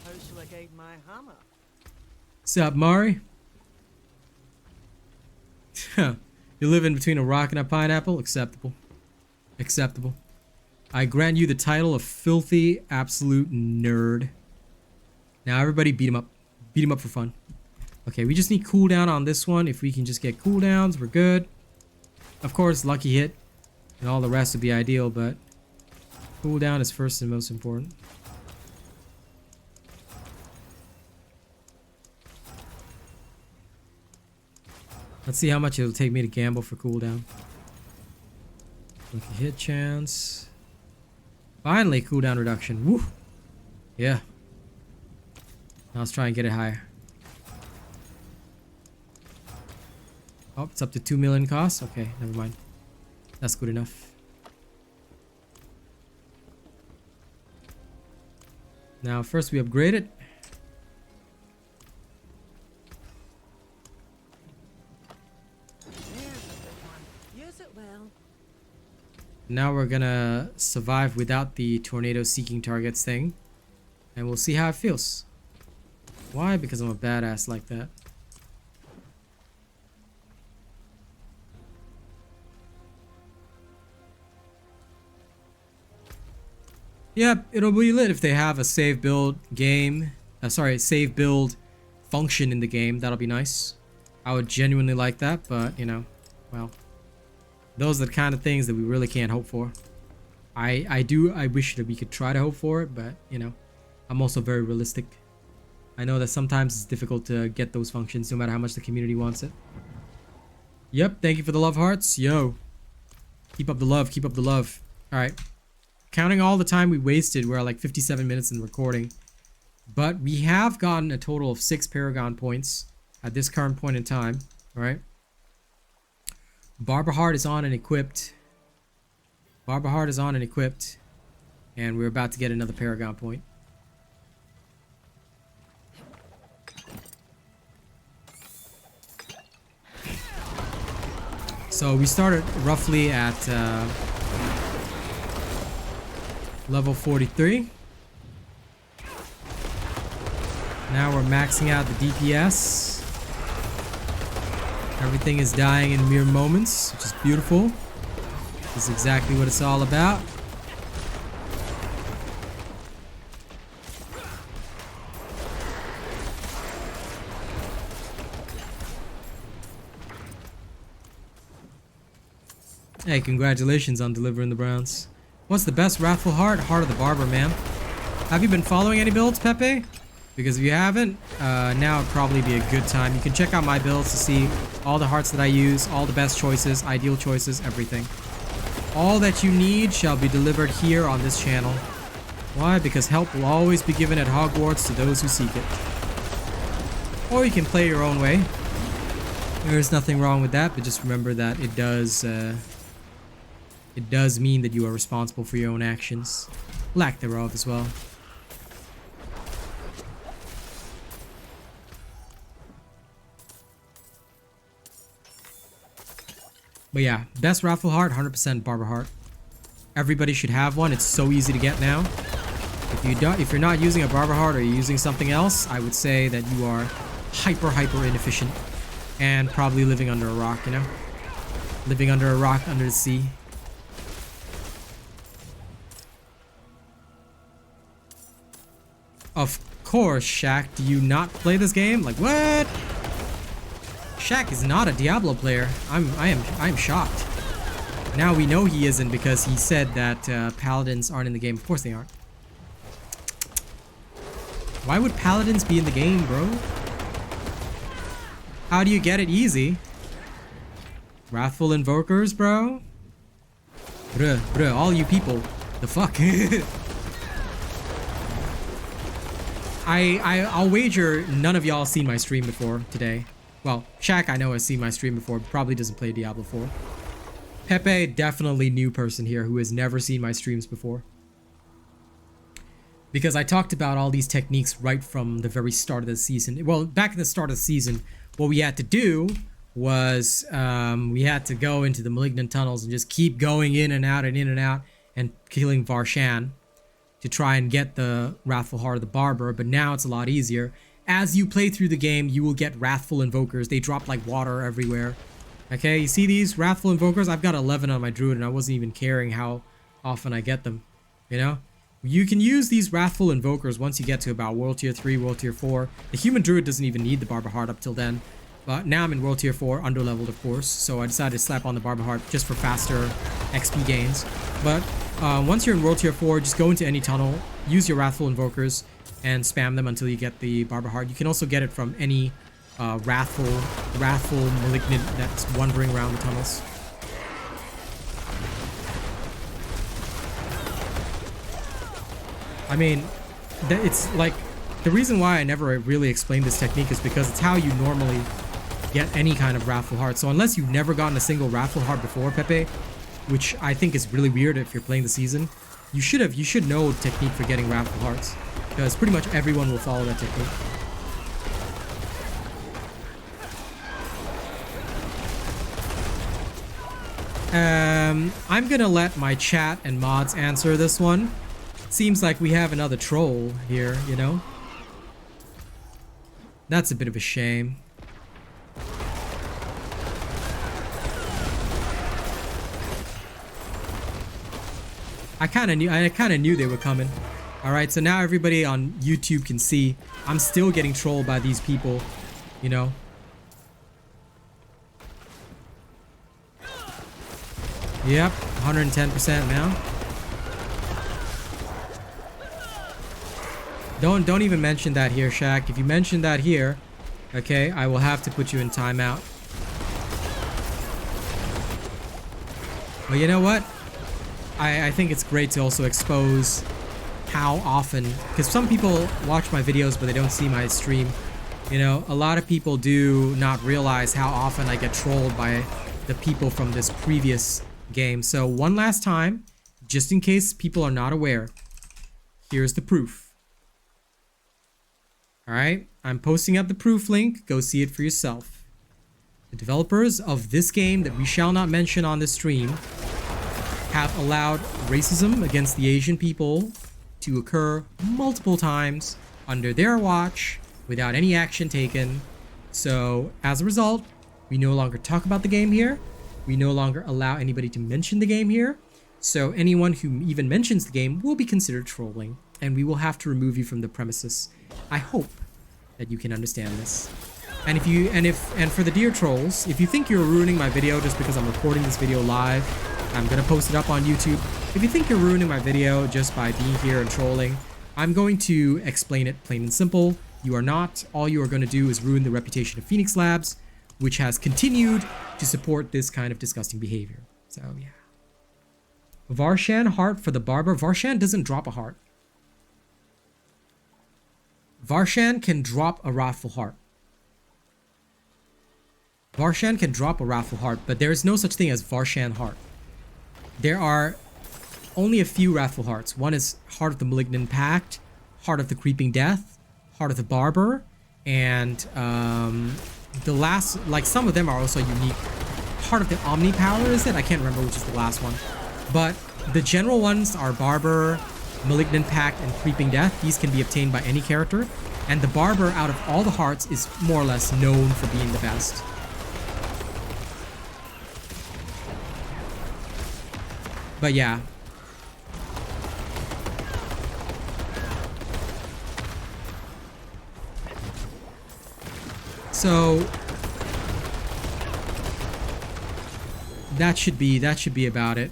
How shall I guide my hammer? Sup, Mari? You live in between a rock and a pineapple? Acceptable. Acceptable. I grant you the title of filthy, absolute nerd. Now everybody beat him up. Beat him up for fun. Okay, we just need cooldown on this one. If we can just get cooldowns, we're good. Of course, lucky hit. And all the rest would be ideal, but cooldown is first and most important. Let's see how much it'll take me to gamble for cooldown. Lucky hit chance. Finally, cooldown reduction. Woo! Yeah. Now let's try and get it higher. Oh, it's up to 2 million cost? Okay, never mind. That's good enough. Now, first we upgrade it. Use it well. Now we're gonna survive without the tornado seeking targets thing. And we'll see how it feels. Why? Because I'm a badass like that. Yep, it'll be lit if they have a save build game. Save build function in the game. That'll be nice. I would genuinely like that, but you know, well, those are the kind of things that we really can't hope for. I wish that we could try to hope for it, but you know, I'm also very realistic. I know that sometimes it's difficult to get those functions no matter how much the community wants it. Yep, thank you for the love hearts. Yo. Keep up the love, keep up the love. Alright. Counting all the time we wasted, we're at like 57 minutes in recording. But we have gotten a total of 6 Paragon points at this current point in time. Alright. Barber Heart is on and equipped. Barber Heart is on and equipped. And we're about to get another Paragon point. So we started roughly at level 43. Now we're maxing out the DPS. Everything is dying in mere moments, which is beautiful. This is exactly what it's all about. Hey, congratulations on delivering the Browns. What's the best Wrathful Heart? Heart of the Barber, man. Have you been following any builds, Pepe? Because if you haven't, now would probably be a good time. You can check out my builds to see all the hearts that I use, all the best choices, ideal choices, everything. All that you need shall be delivered here on this channel. Why? Because help will always be given at Hogwarts to those who seek it. Or you can play your own way. There's nothing wrong with that, but just remember that it does mean that you are responsible for your own actions. Lack thereof as well. But yeah, best Raffle Heart, 100% Barber Heart. Everybody should have one. It's so easy to get now. If you're not using a Barber heart or you're using something else, I would say that you are hyper inefficient and probably living under a rock, you know? Living under a rock under the sea. Of course, Shaq, do you not play this game? Like, what? Shaq is not a Diablo player. I am shocked. Now we know he isn't because he said that paladins aren't in the game. Of course they aren't. Why would paladins be in the game, bro? How do you get it easy? Wrathful invokers, bro? Bruh, all you people. The fuck? I'll wager none of y'all seen my stream before today. Well, Shaq I know has seen my stream before, probably doesn't play Diablo 4. Pepe, definitely new person here who has never seen my streams before. Because I talked about all these techniques right from the very start of the season. Well, back in the start of the season, what we had to do was we had to go into the Malignant Tunnels and just keep going in and out and killing Varshan to try and get the Wrathful Heart of the Barber, but now it's a lot easier. As you play through the game, you will get Wrathful Invokers. They drop like water everywhere. Okay, you see these Wrathful Invokers? I've got 11 on my Druid and I wasn't even caring how often I get them, you know? You can use these Wrathful Invokers once you get to about World Tier 3, World Tier 4. The Human Druid doesn't even need the Barber Heart up till then. But now I'm in World Tier 4, under-leveled of course, so I decided to slap on the Barber Heart just for faster XP gains. But once you're in World Tier 4, just go into any tunnel, use your Wrathful Invokers, and spam them until you get the Barber Heart. You can also get it from any Wrathful Malignant that's wandering around the tunnels. I mean, it's like, the reason why I never really explained this technique is because it's how you normally get any kind of Wrathful Heart. So unless you've never gotten a single Wrathful Heart before, Pepe, which I think is really weird if you're playing the season, you should know the technique for getting Wrathful Hearts, because pretty much everyone will follow that technique. I'm gonna let my chat and mods answer this one. Seems like we have another troll here, you know? That's a bit of a shame. I kind of knew they were coming. All right, so now everybody on YouTube can see I'm still getting trolled by these people, you know? Yep, 110% now. Don't even mention that here, Shaq. If you mention that here, okay, I will have to put you in timeout. But you know what? I think it's great to also expose how often, because some people watch my videos but they don't see my stream. You know, a lot of people do not realize how often I get trolled by the people from this previous game. So one last time, just in case people are not aware, here's the proof. Alright, I'm posting up the proof link. Go see it for yourself. The developers of this game that we shall not mention on this stream have allowed racism against the Asian people to occur multiple times under their watch without any action taken. So as a result, we no longer talk about the game here. We no longer allow anybody to mention the game here. So anyone who even mentions the game will be considered trolling, and we will have to remove you from the premises. I hope that you can understand this. And for the dear trolls, if you think you're ruining my video just because I'm recording this video live, I'm gonna post it up on YouTube. If you think you're ruining my video just by being here and trolling, I'm going to explain it plain and simple. You are not. All you are going to do is ruin the reputation of Phoenix Labs, which has continued to support this kind of disgusting behavior. So yeah. Varshan heart for the Barber. Varshan doesn't drop a heart. Varshan can drop a Wrathful Heart. Varshan can drop a Wrathful Heart, but there is no such thing as Varshan Heart. There are only a few Wrathful Hearts. One is Heart of the Malignant Pact, Heart of the Creeping Death, Heart of the Barber, and the last, like some of them are also unique. Heart of the Omni Power, is it? I can't remember which is the last one. But the general ones are Barber, Malignant Pact, and Creeping Death. These can be obtained by any character. And the Barber, out of all the hearts, is more or less known for being the best. But yeah. So that should be about it.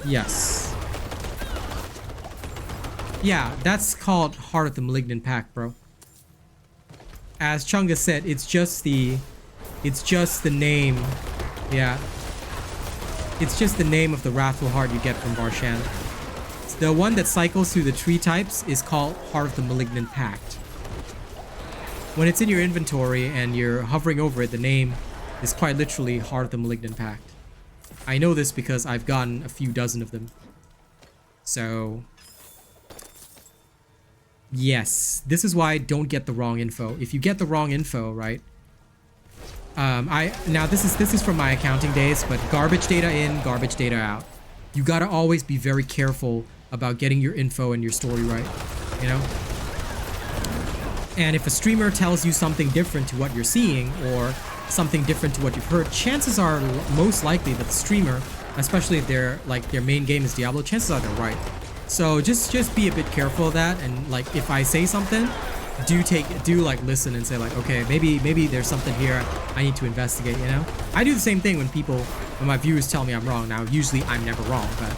Yes. Yeah, that's called Heart of the Malignant Pact, bro. As Chunga said, it's just the name. Yeah. It's just the name of the Wrathful Heart you get from Barshan. The one that cycles through the tree types is called Heart of the Malignant Pact. When it's in your inventory and you're hovering over it, the name is quite literally Heart of the Malignant Pact. I know this because I've gotten a few dozen of them. So yes, this is why don't get the wrong info. If you get the wrong info, right? Now this is from my accounting days, but garbage data in, garbage data out. You gotta always be very careful about getting your info and your story right, you know? And if a streamer tells you something different to what you're seeing, or something different to what you've heard, chances are most likely that the streamer, especially if their main game is Diablo, chances are they're right. So just be a bit careful of that, and like if I say something, do like listen and say like, okay, maybe there's something here I need to investigate, you know? I do the same thing when my viewers tell me I'm wrong. Now usually I'm never wrong, but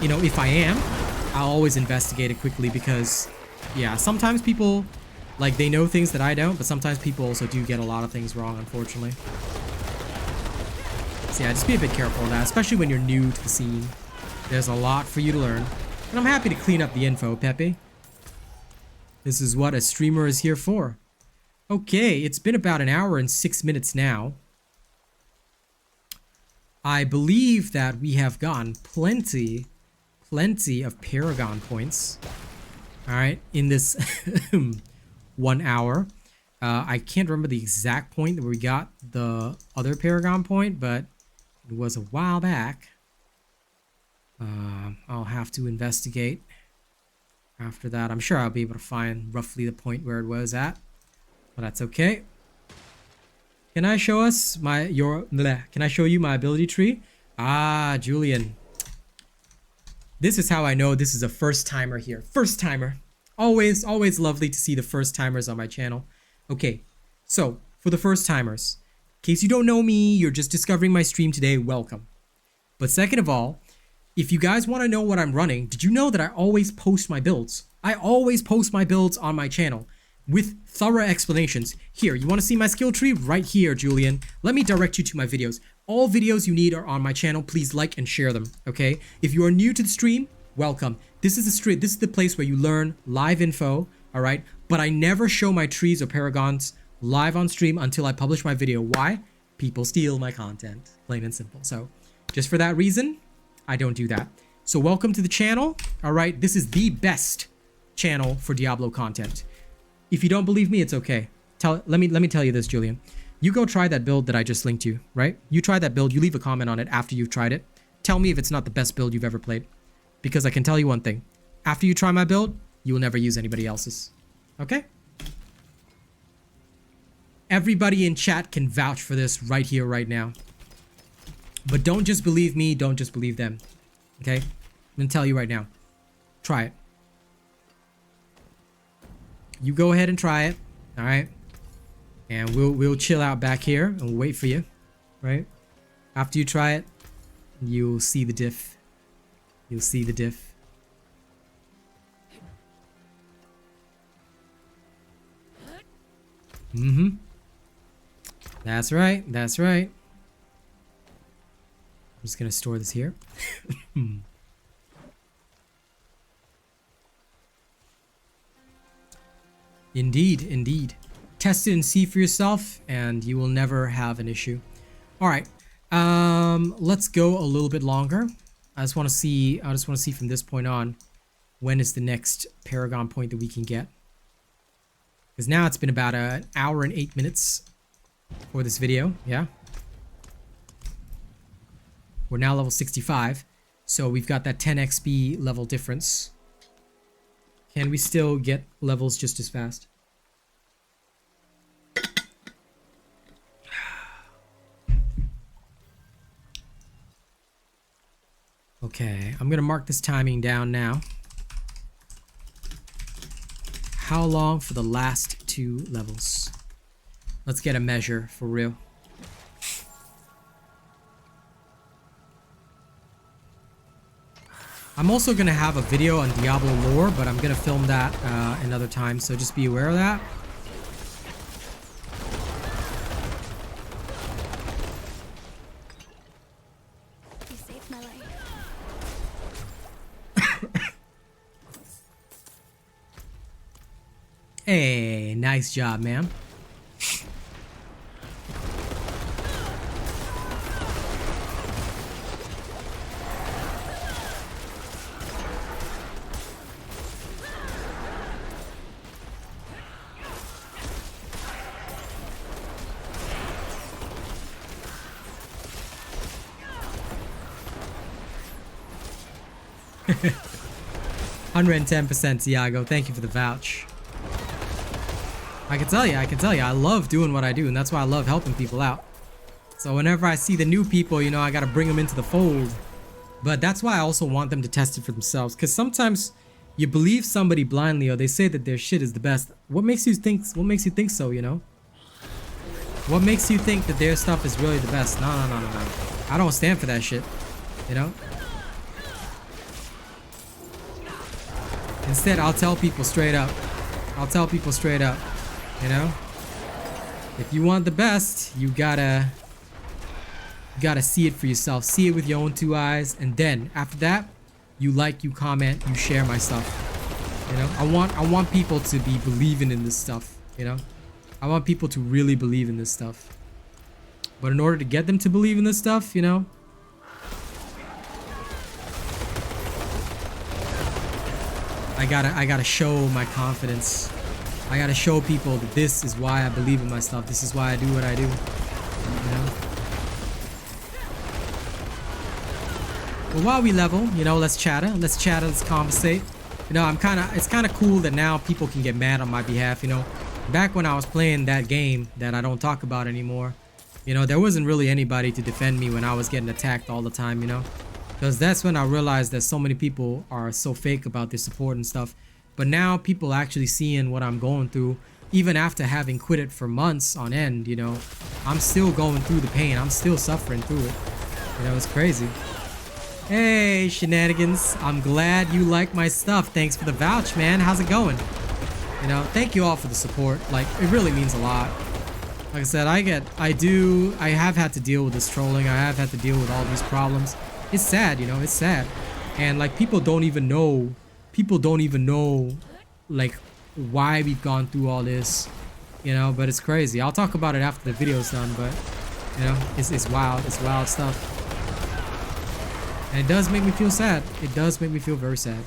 you know, if I am, I'll always investigate it quickly, because yeah, sometimes people like they know things that I don't, but sometimes people also do get a lot of things wrong, unfortunately. So yeah, just be a bit careful of that, especially when you're new to the scene. There's a lot for you to learn. And I'm happy to clean up the info, Pepe. This is what a streamer is here for. Okay, it's been about an hour and 6 minutes now. I believe that we have gotten plenty of Paragon points. Alright, in this 1 hour. I can't remember the exact point where we got the other Paragon point, but it was a while back. I'll have to investigate after that. I'm sure I'll be able to find roughly the point where it was at, but that's okay. Can I show us can I show you my ability tree? Ah, Julian. This is how I know this is a first timer here. First timer. Always lovely to see the first timers on my channel. Okay, so for the first timers, in case you don't know me, you're just discovering my stream today, welcome. But second of all, if you guys want to know what I'm running, did you know that I always post my builds? I always post my builds on my channel with thorough explanations. Here, you want to see my skill tree? Right here, Julian. Let me direct you to my videos. All videos you need are on my channel. Please like and share them, okay? If you are new to the stream, welcome. This is the place where you learn live info, all right? But I never show my trees or paragons live on stream until I publish my video. Why? People steal my content, plain and simple. So just for that reason, I don't do that. So welcome to the channel. All right, this is the best channel for Diablo content. If you don't believe me, it's okay. Let me tell you this, Julian. You go try that build that I just linked you, right? You try that build, you leave a comment on it after you've tried it. Tell me if it's not the best build you've ever played. Because I can tell you one thing. After you try my build, you will never use anybody else's. Okay? Everybody in chat can vouch for this right here, right now. But don't just believe me, don't just believe them. Okay? I'm gonna tell you right now. Try it. You go ahead and try it. Alright? And we'll chill out back here and we'll wait for you. Right? After you try it, you'll see the diff. You'll see the diff. Mm-hmm. That's right. That's right. I'm just gonna store this here. Indeed, indeed. Test it and see for yourself, and you will never have an issue. All right. Let's go a little bit longer. I just want to see from this point on when is the next Paragon point that we can get. Because now it's been about an hour and 8 minutes for this video. Yeah. We're now level 65. So we've got that 10 XP level difference. Can we still get levels just as fast? Okay, I'm gonna mark this timing down now. How long for the last 2 levels? Let's get a measure for real. I'm also gonna have a video on Diablo lore, but I'm gonna film that another time, so just be aware of that. You saved my life. Hey, nice job, man. $110%, Tiago. Thank you for the vouch. I can tell you, I love doing what I do, and that's why I love helping people out. So whenever I see the new people, you know, I gotta bring them into the fold. But that's why I also want them to test it for themselves, because sometimes you believe somebody blindly, or they say that their shit is the best. What makes you think so, you know? What makes you think that their stuff is really the best? No. I don't stand for that shit, you know? Instead, I'll tell people straight up. You know, if you want the best, you gotta see it for yourself. See it with your own 2 eyes, and then after that, you like, you comment, you share my stuff. You know, I want people to be believing in this stuff. You know, I want people to really believe in this stuff. But in order to get them to believe in this stuff, you know, I gotta show my confidence. I gotta show people that this is why I believe in my stuff. This is why I do what I do. You know? But while we level, you know, let's chatter, let's conversate. You know, it's kinda cool that now people can get mad on my behalf, you know. Back when I was playing that game that I don't talk about anymore, you know, there wasn't really anybody to defend me when I was getting attacked all the time, you know. Because that's when I realized that so many people are so fake about their support and stuff. But now people actually seeing what I'm going through, even after having quit it for months on end, you know, I'm still going through the pain. I'm still suffering through it. You know, it's crazy. Hey, Shenanigans. I'm glad you like my stuff. Thanks for the vouch, man. How's it going? You know, thank you all for the support. Like, it really means a lot. Like I said, I have had to deal with this trolling. I have had to deal with all these problems. It's sad, you know, it's sad. And like, people don't even know, like, why we've gone through all this, you know, but it's crazy. I'll talk about it after the video's done, but, you know, it's wild. It's wild stuff. And it does make me feel sad. It does make me feel very sad.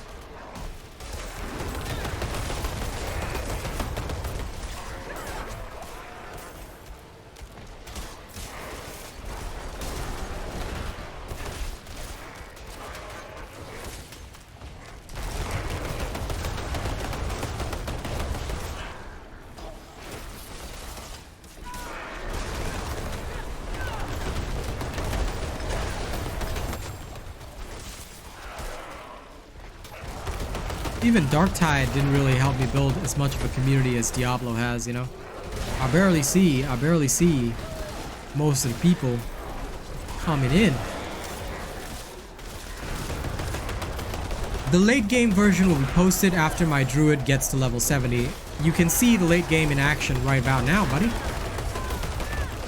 Even Darktide didn't really help me build as much of a community as Diablo has, you know. I barely see most of the people coming in. The late game version will be posted after my druid gets to level 70. You can see the late game in action right about now, buddy.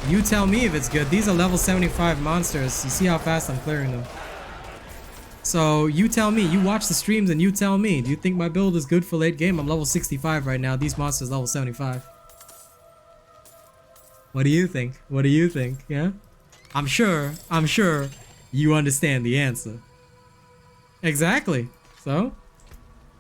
You tell me if it's good. These are level 75 monsters. You see how fast I'm clearing them. So you tell me, you watch the streams and you tell me, do you think my build is good for late game? I'm level 65 right now. These monsters level 75. What do you think? What do you think? Yeah? I'm sure you understand the answer. Exactly. So,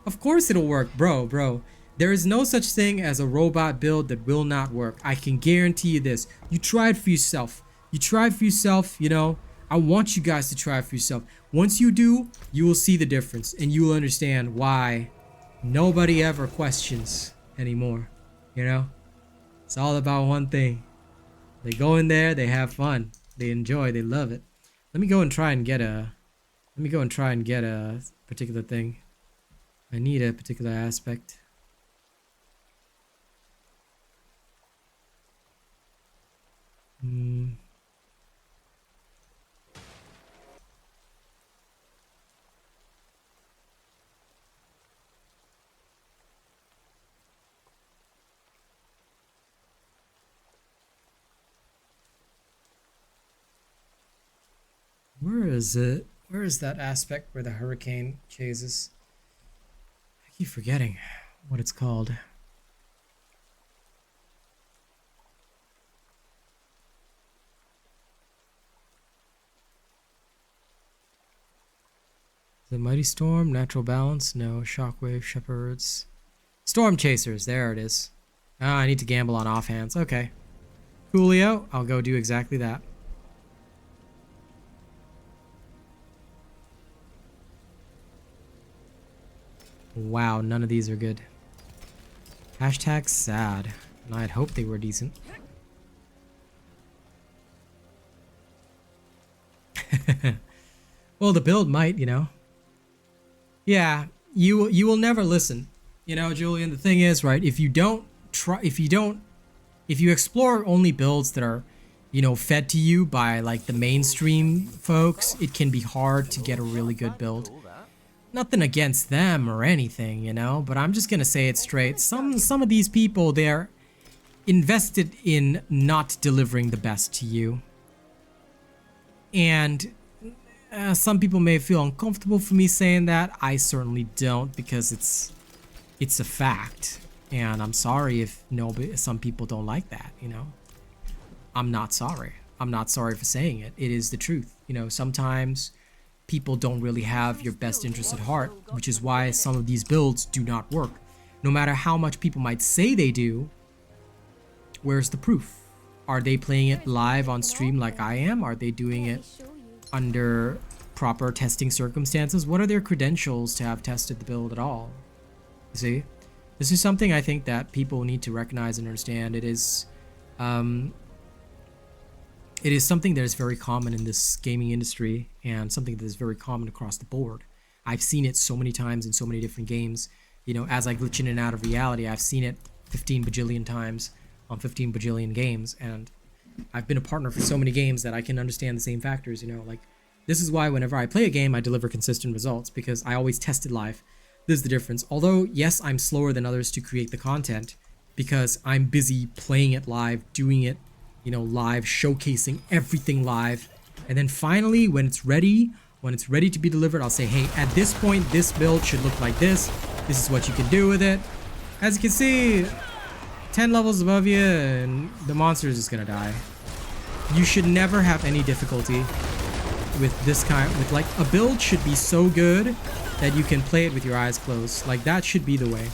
Of course it'll work, bro. There is no such thing as a robot build that will not work. I can guarantee you this. You try it for yourself. You try it for yourself, you know. I want you guys to try it for yourself. Once you do, you will see the difference and you will understand why nobody ever questions anymore, you know. It's all about one thing. They go in there, they have fun, they enjoy, they love it. Let me go and try and get a particular thing. I need a particular aspect. Where is it? Where is that aspect where the hurricane chases? I keep forgetting what it's called. The Mighty Storm, Natural Balance, no. Shockwave, Shepherds. Storm Chasers, there it is. Ah, I need to gamble on offhands. Okay. Coolio, I'll go do exactly that. Wow, none of these are good. Hashtag sad. And I'd hope they were decent. Well, the build might, you know. Yeah, you will never listen. You know, Julian, the thing is, right, if you explore only builds that are, you know, fed to you by like the mainstream folks, it can be hard to get a really good build. Nothing against them or anything, you know, but I'm just gonna say it straight. Some of these people, they're invested in not delivering the best to you. And some people may feel uncomfortable for me saying that. I certainly don't, because it's a fact. And I'm sorry if some people don't like that, you know. I'm not sorry. I'm not sorry for saying it. It is the truth. You know, sometimes people don't really have your best interest at heart, which is why some of these builds do not work. No matter how much people might say they do, where's the proof? Are they playing it live on stream like I am? Are they doing it under proper testing circumstances? What are their credentials to have tested the build at all? You see? This is something I think that people need to recognize and understand. It is something that is very common in this gaming industry and something that is very common across the board. I've seen it so many times in so many different games. You know, as I glitch in and out of reality, I've seen it 15 bajillion times on 15 bajillion games, and I've been a partner for so many games that I can understand the same factors, you know, like this is why whenever I play a game, I deliver consistent results, because I always test it live. This is the difference. Although, yes, I'm slower than others to create the content because I'm busy playing it live, doing it, you know, live, showcasing everything live. And then finally, when it's ready to be delivered, I'll say, hey, at this point, this build should look like this. This is what you can do with it. As you can see, 10 levels above you and the monster is just gonna die. You should never have any difficulty with this kind, with like a build should be so good that you can play it with your eyes closed. Like that should be the way.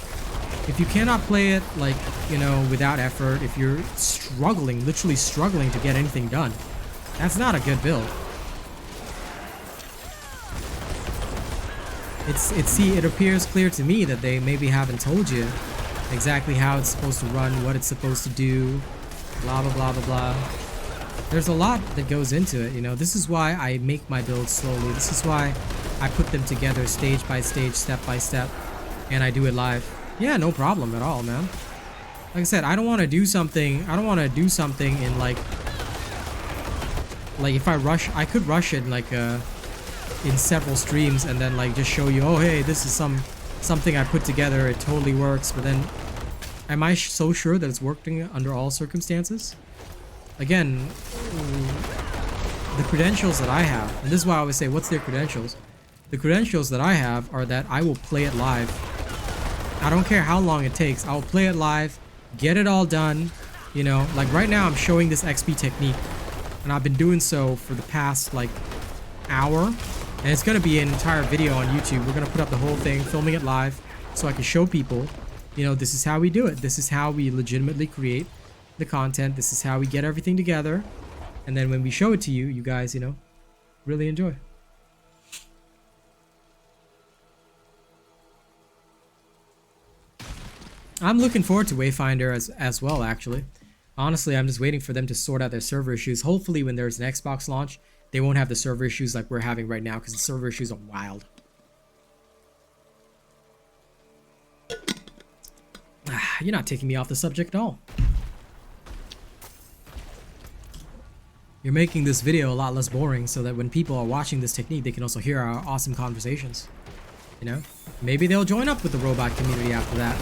If you cannot play it, like, you know, without effort, if you're struggling, literally struggling to get anything done, that's not a good build. It appears clear to me that they maybe haven't told you exactly how it's supposed to run, what it's supposed to do, blah, blah, blah, blah, blah. There's a lot that goes into it, you know. This is why I make my builds slowly. This is why I put them together stage by stage, step by step, and I do it live. Yeah, no problem at all, man. Like I said, I don't want to do something in like if I rush, I could rush it like in several streams and then like just show you, oh hey, this is something I put together, it totally works. But then, am I so sure that it's working under all circumstances? Again, the credentials that I have, and this is why I always say, what's their credentials? The credentials that I have are that I will play it live. I don't care how long it takes. I'll play it live, get it all done. You know, like right now I'm showing this XP technique, and I've been doing so for the past like hour, and it's gonna be an entire video on YouTube. We're gonna put up the whole thing, filming it live, so I can show people, you know, this is how we do it. This is how we legitimately create the content. This is how we get everything together. And then when we show it to you, you guys, you know, really enjoy. I'm looking forward to Wayfinder as well, actually. Honestly, I'm just waiting for them to sort out their server issues. Hopefully when there's an Xbox launch, they won't have the server issues like we're having right now, because the server issues are wild. You're not taking me off the subject at all. You're making this video a lot less boring so that when people are watching this technique, they can also hear our awesome conversations. You know? Maybe they'll join up with the robot community after that.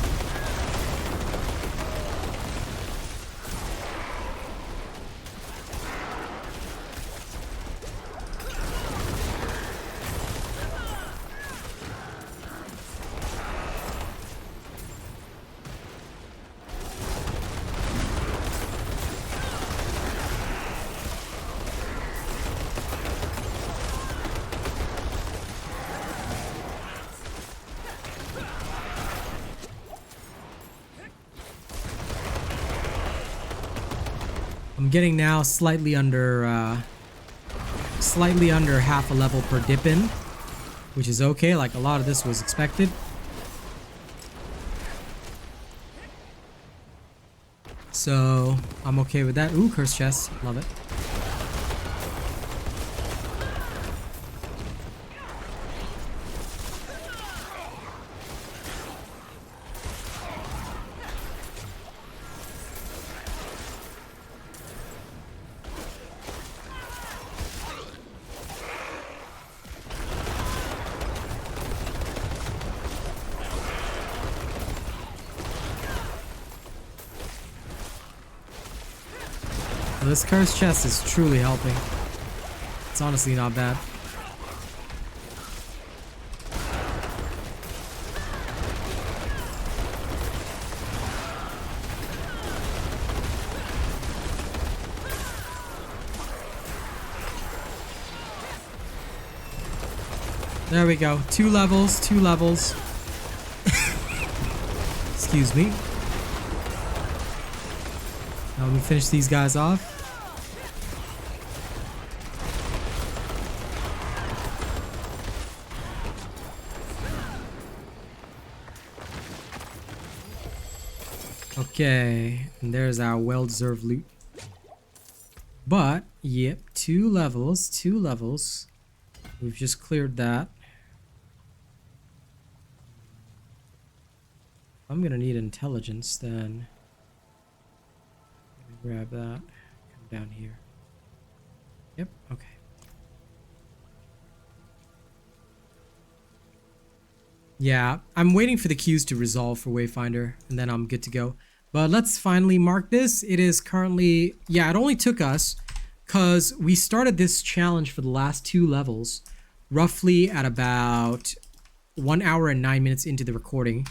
I'm getting now slightly under half a level per dip in, which is okay. Like, a lot of this was expected. So I'm okay with that. Ooh, curse chest, love it. This cursed chest is truly helping. It's honestly not bad. There we go. 2 levels, 2 levels. Excuse me. Now let me finish these guys off. Okay, and there's our well-deserved loot. But, yep, 2 levels, 2 levels. We've just cleared that. I'm gonna need intelligence then. Let me grab that. Come down here. Yep, okay. Yeah, I'm waiting for the queues to resolve for Wayfinder, and then I'm good to go. But let's finally mark this. It is currently, yeah, it only took us, because we started this challenge for the last 2 levels, roughly at about 1 hour and 9 minutes into the recording.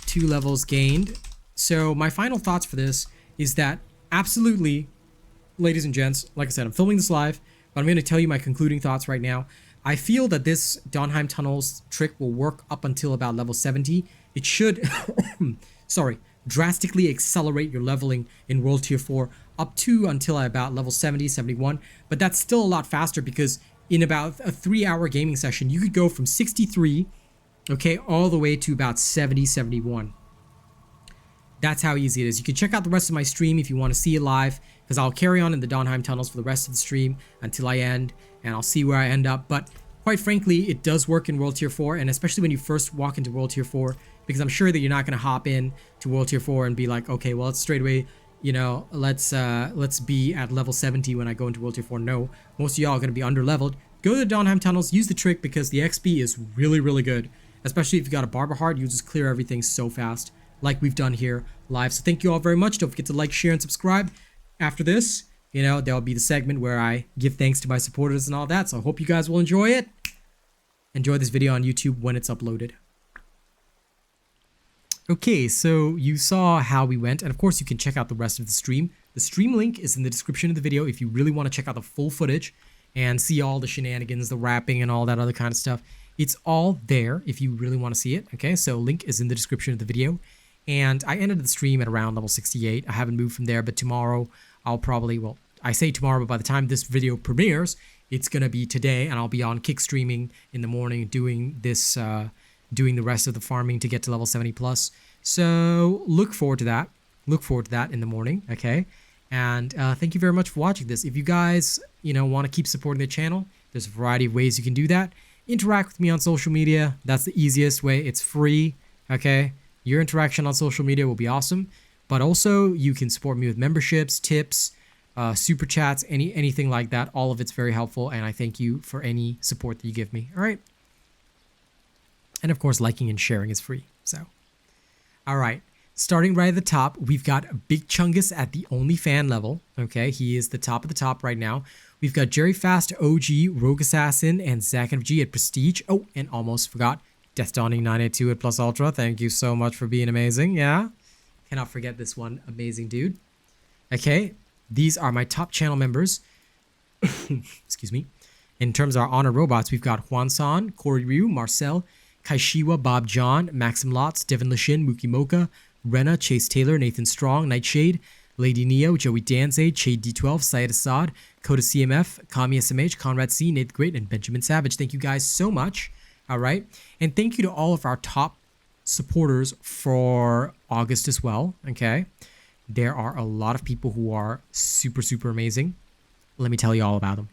2 levels gained. So my final thoughts for this is that absolutely, ladies and gents, like I said, I'm filming this live, but I'm going to tell you my concluding thoughts right now. I feel that this Domhainne Tunnels trick will work up until about level 70. It should, sorry, drastically accelerate your leveling in World Tier 4 up to until about level 70, 71. But that's still a lot faster because in about a 3-hour gaming session, you could go from 63, okay, all the way to about 70, 71. That's how easy it is. You can check out the rest of my stream if you want to see it live, because I'll carry on in the Domhainne Tunnels for the rest of the stream until I end, and I'll see where I end up. But quite frankly, it does work in World Tier 4, and especially when you first walk into World Tier 4, because I'm sure that you're not going to hop in to World Tier 4 and be like, okay, well, it's straight away, you know, let's be at level 70 when I go into World Tier 4. No, most of y'all are going to be under leveled. Go to the Domhainne Tunnels, use the trick, because the XP is really, really good. Especially if you got a Barber heart, you just clear everything so fast, like we've done here live. So thank you all very much. Don't forget to like, share, and subscribe. After this, you know, there'll be the segment where I give thanks to my supporters and all that. So I hope you guys will enjoy it. Enjoy this video on YouTube when it's uploaded. Okay, so you saw how we went, and of course you can check out the rest of the stream. The stream link is in the description of the video if you really want to check out the full footage and see all the shenanigans, the rapping, and all that other kind of stuff. It's all there if you really want to see it. Okay, so link is in the description of the video. And I ended the stream at around level 68. I haven't moved from there, but tomorrow I'll probably, well, I say tomorrow, but by the time this video premieres, it's going to be today, and I'll be on kick streaming in the morning doing this, doing the rest of the farming to get to level 70 plus. So look forward to that. Look forward to that in the morning, okay? And thank you very much for watching this. If you guys, want to keep supporting the channel, there's a variety of ways you can do that. Interact with me on social media. That's the easiest way. It's free, okay? Your interaction on social media will be awesome. But also, you can support me with memberships, tips, super chats, anything like that. All of it's very helpful, and I thank you for any support that you give me. All right. And of course, liking and sharing is free. So, all right. Starting right at the top, we've got Big Chungus at the only fan level. Okay, he is the top of the top right now. We've got Jerry Fast, OG, Rogue Assassin, and Zach FG at Prestige. Oh, and almost forgot Death Dawning 982 at Plus Ultra. Thank you so much for being amazing. Yeah, cannot forget this one amazing dude. Okay, these are my top channel members. Excuse me. In terms of our honor robots, we've got Juan San, Corey Ryu, Marcel, Kaishiwa, Bob John, Maxim Lotz, Devin Lashin, Mookie Mocha, Rena, Chase Taylor, Nathan Strong, Nightshade, Lady Neo, Joey Danzade, Shade D12, Syed Assad, Coda CMF, Kami SMH, Conrad C, Nate the Great, and Benjamin Savage. Thank you guys so much. All right. And thank you to all of our top supporters for August as well. Okay. There are a lot of people who are super, super amazing. Let me tell you all about them.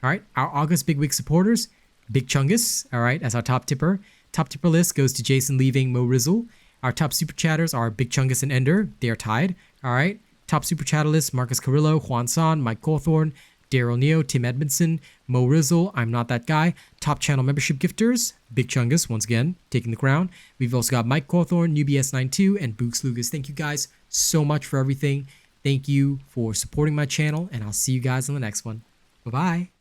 All right. Our August Big Week supporters, Big Chungus, all right, as our top tipper. Top tipper list goes to Jason Leaving, Mo Rizzle. Our top super chatters are Big Chungus and Ender. They are tied. All right. Top super chatter list, Marcus Carrillo, Juan San, Mike Cawthorn, Daryl Neo, Tim Edmondson, Mo Rizzle, I'm Not That Guy. Top channel membership gifters, Big Chungus, once again, taking the crown. We've also got Mike Cawthorn, NewBS92, and Books Lucas. Thank you guys so much for everything. Thank you for supporting my channel, and I'll see you guys on the next one. Bye-bye.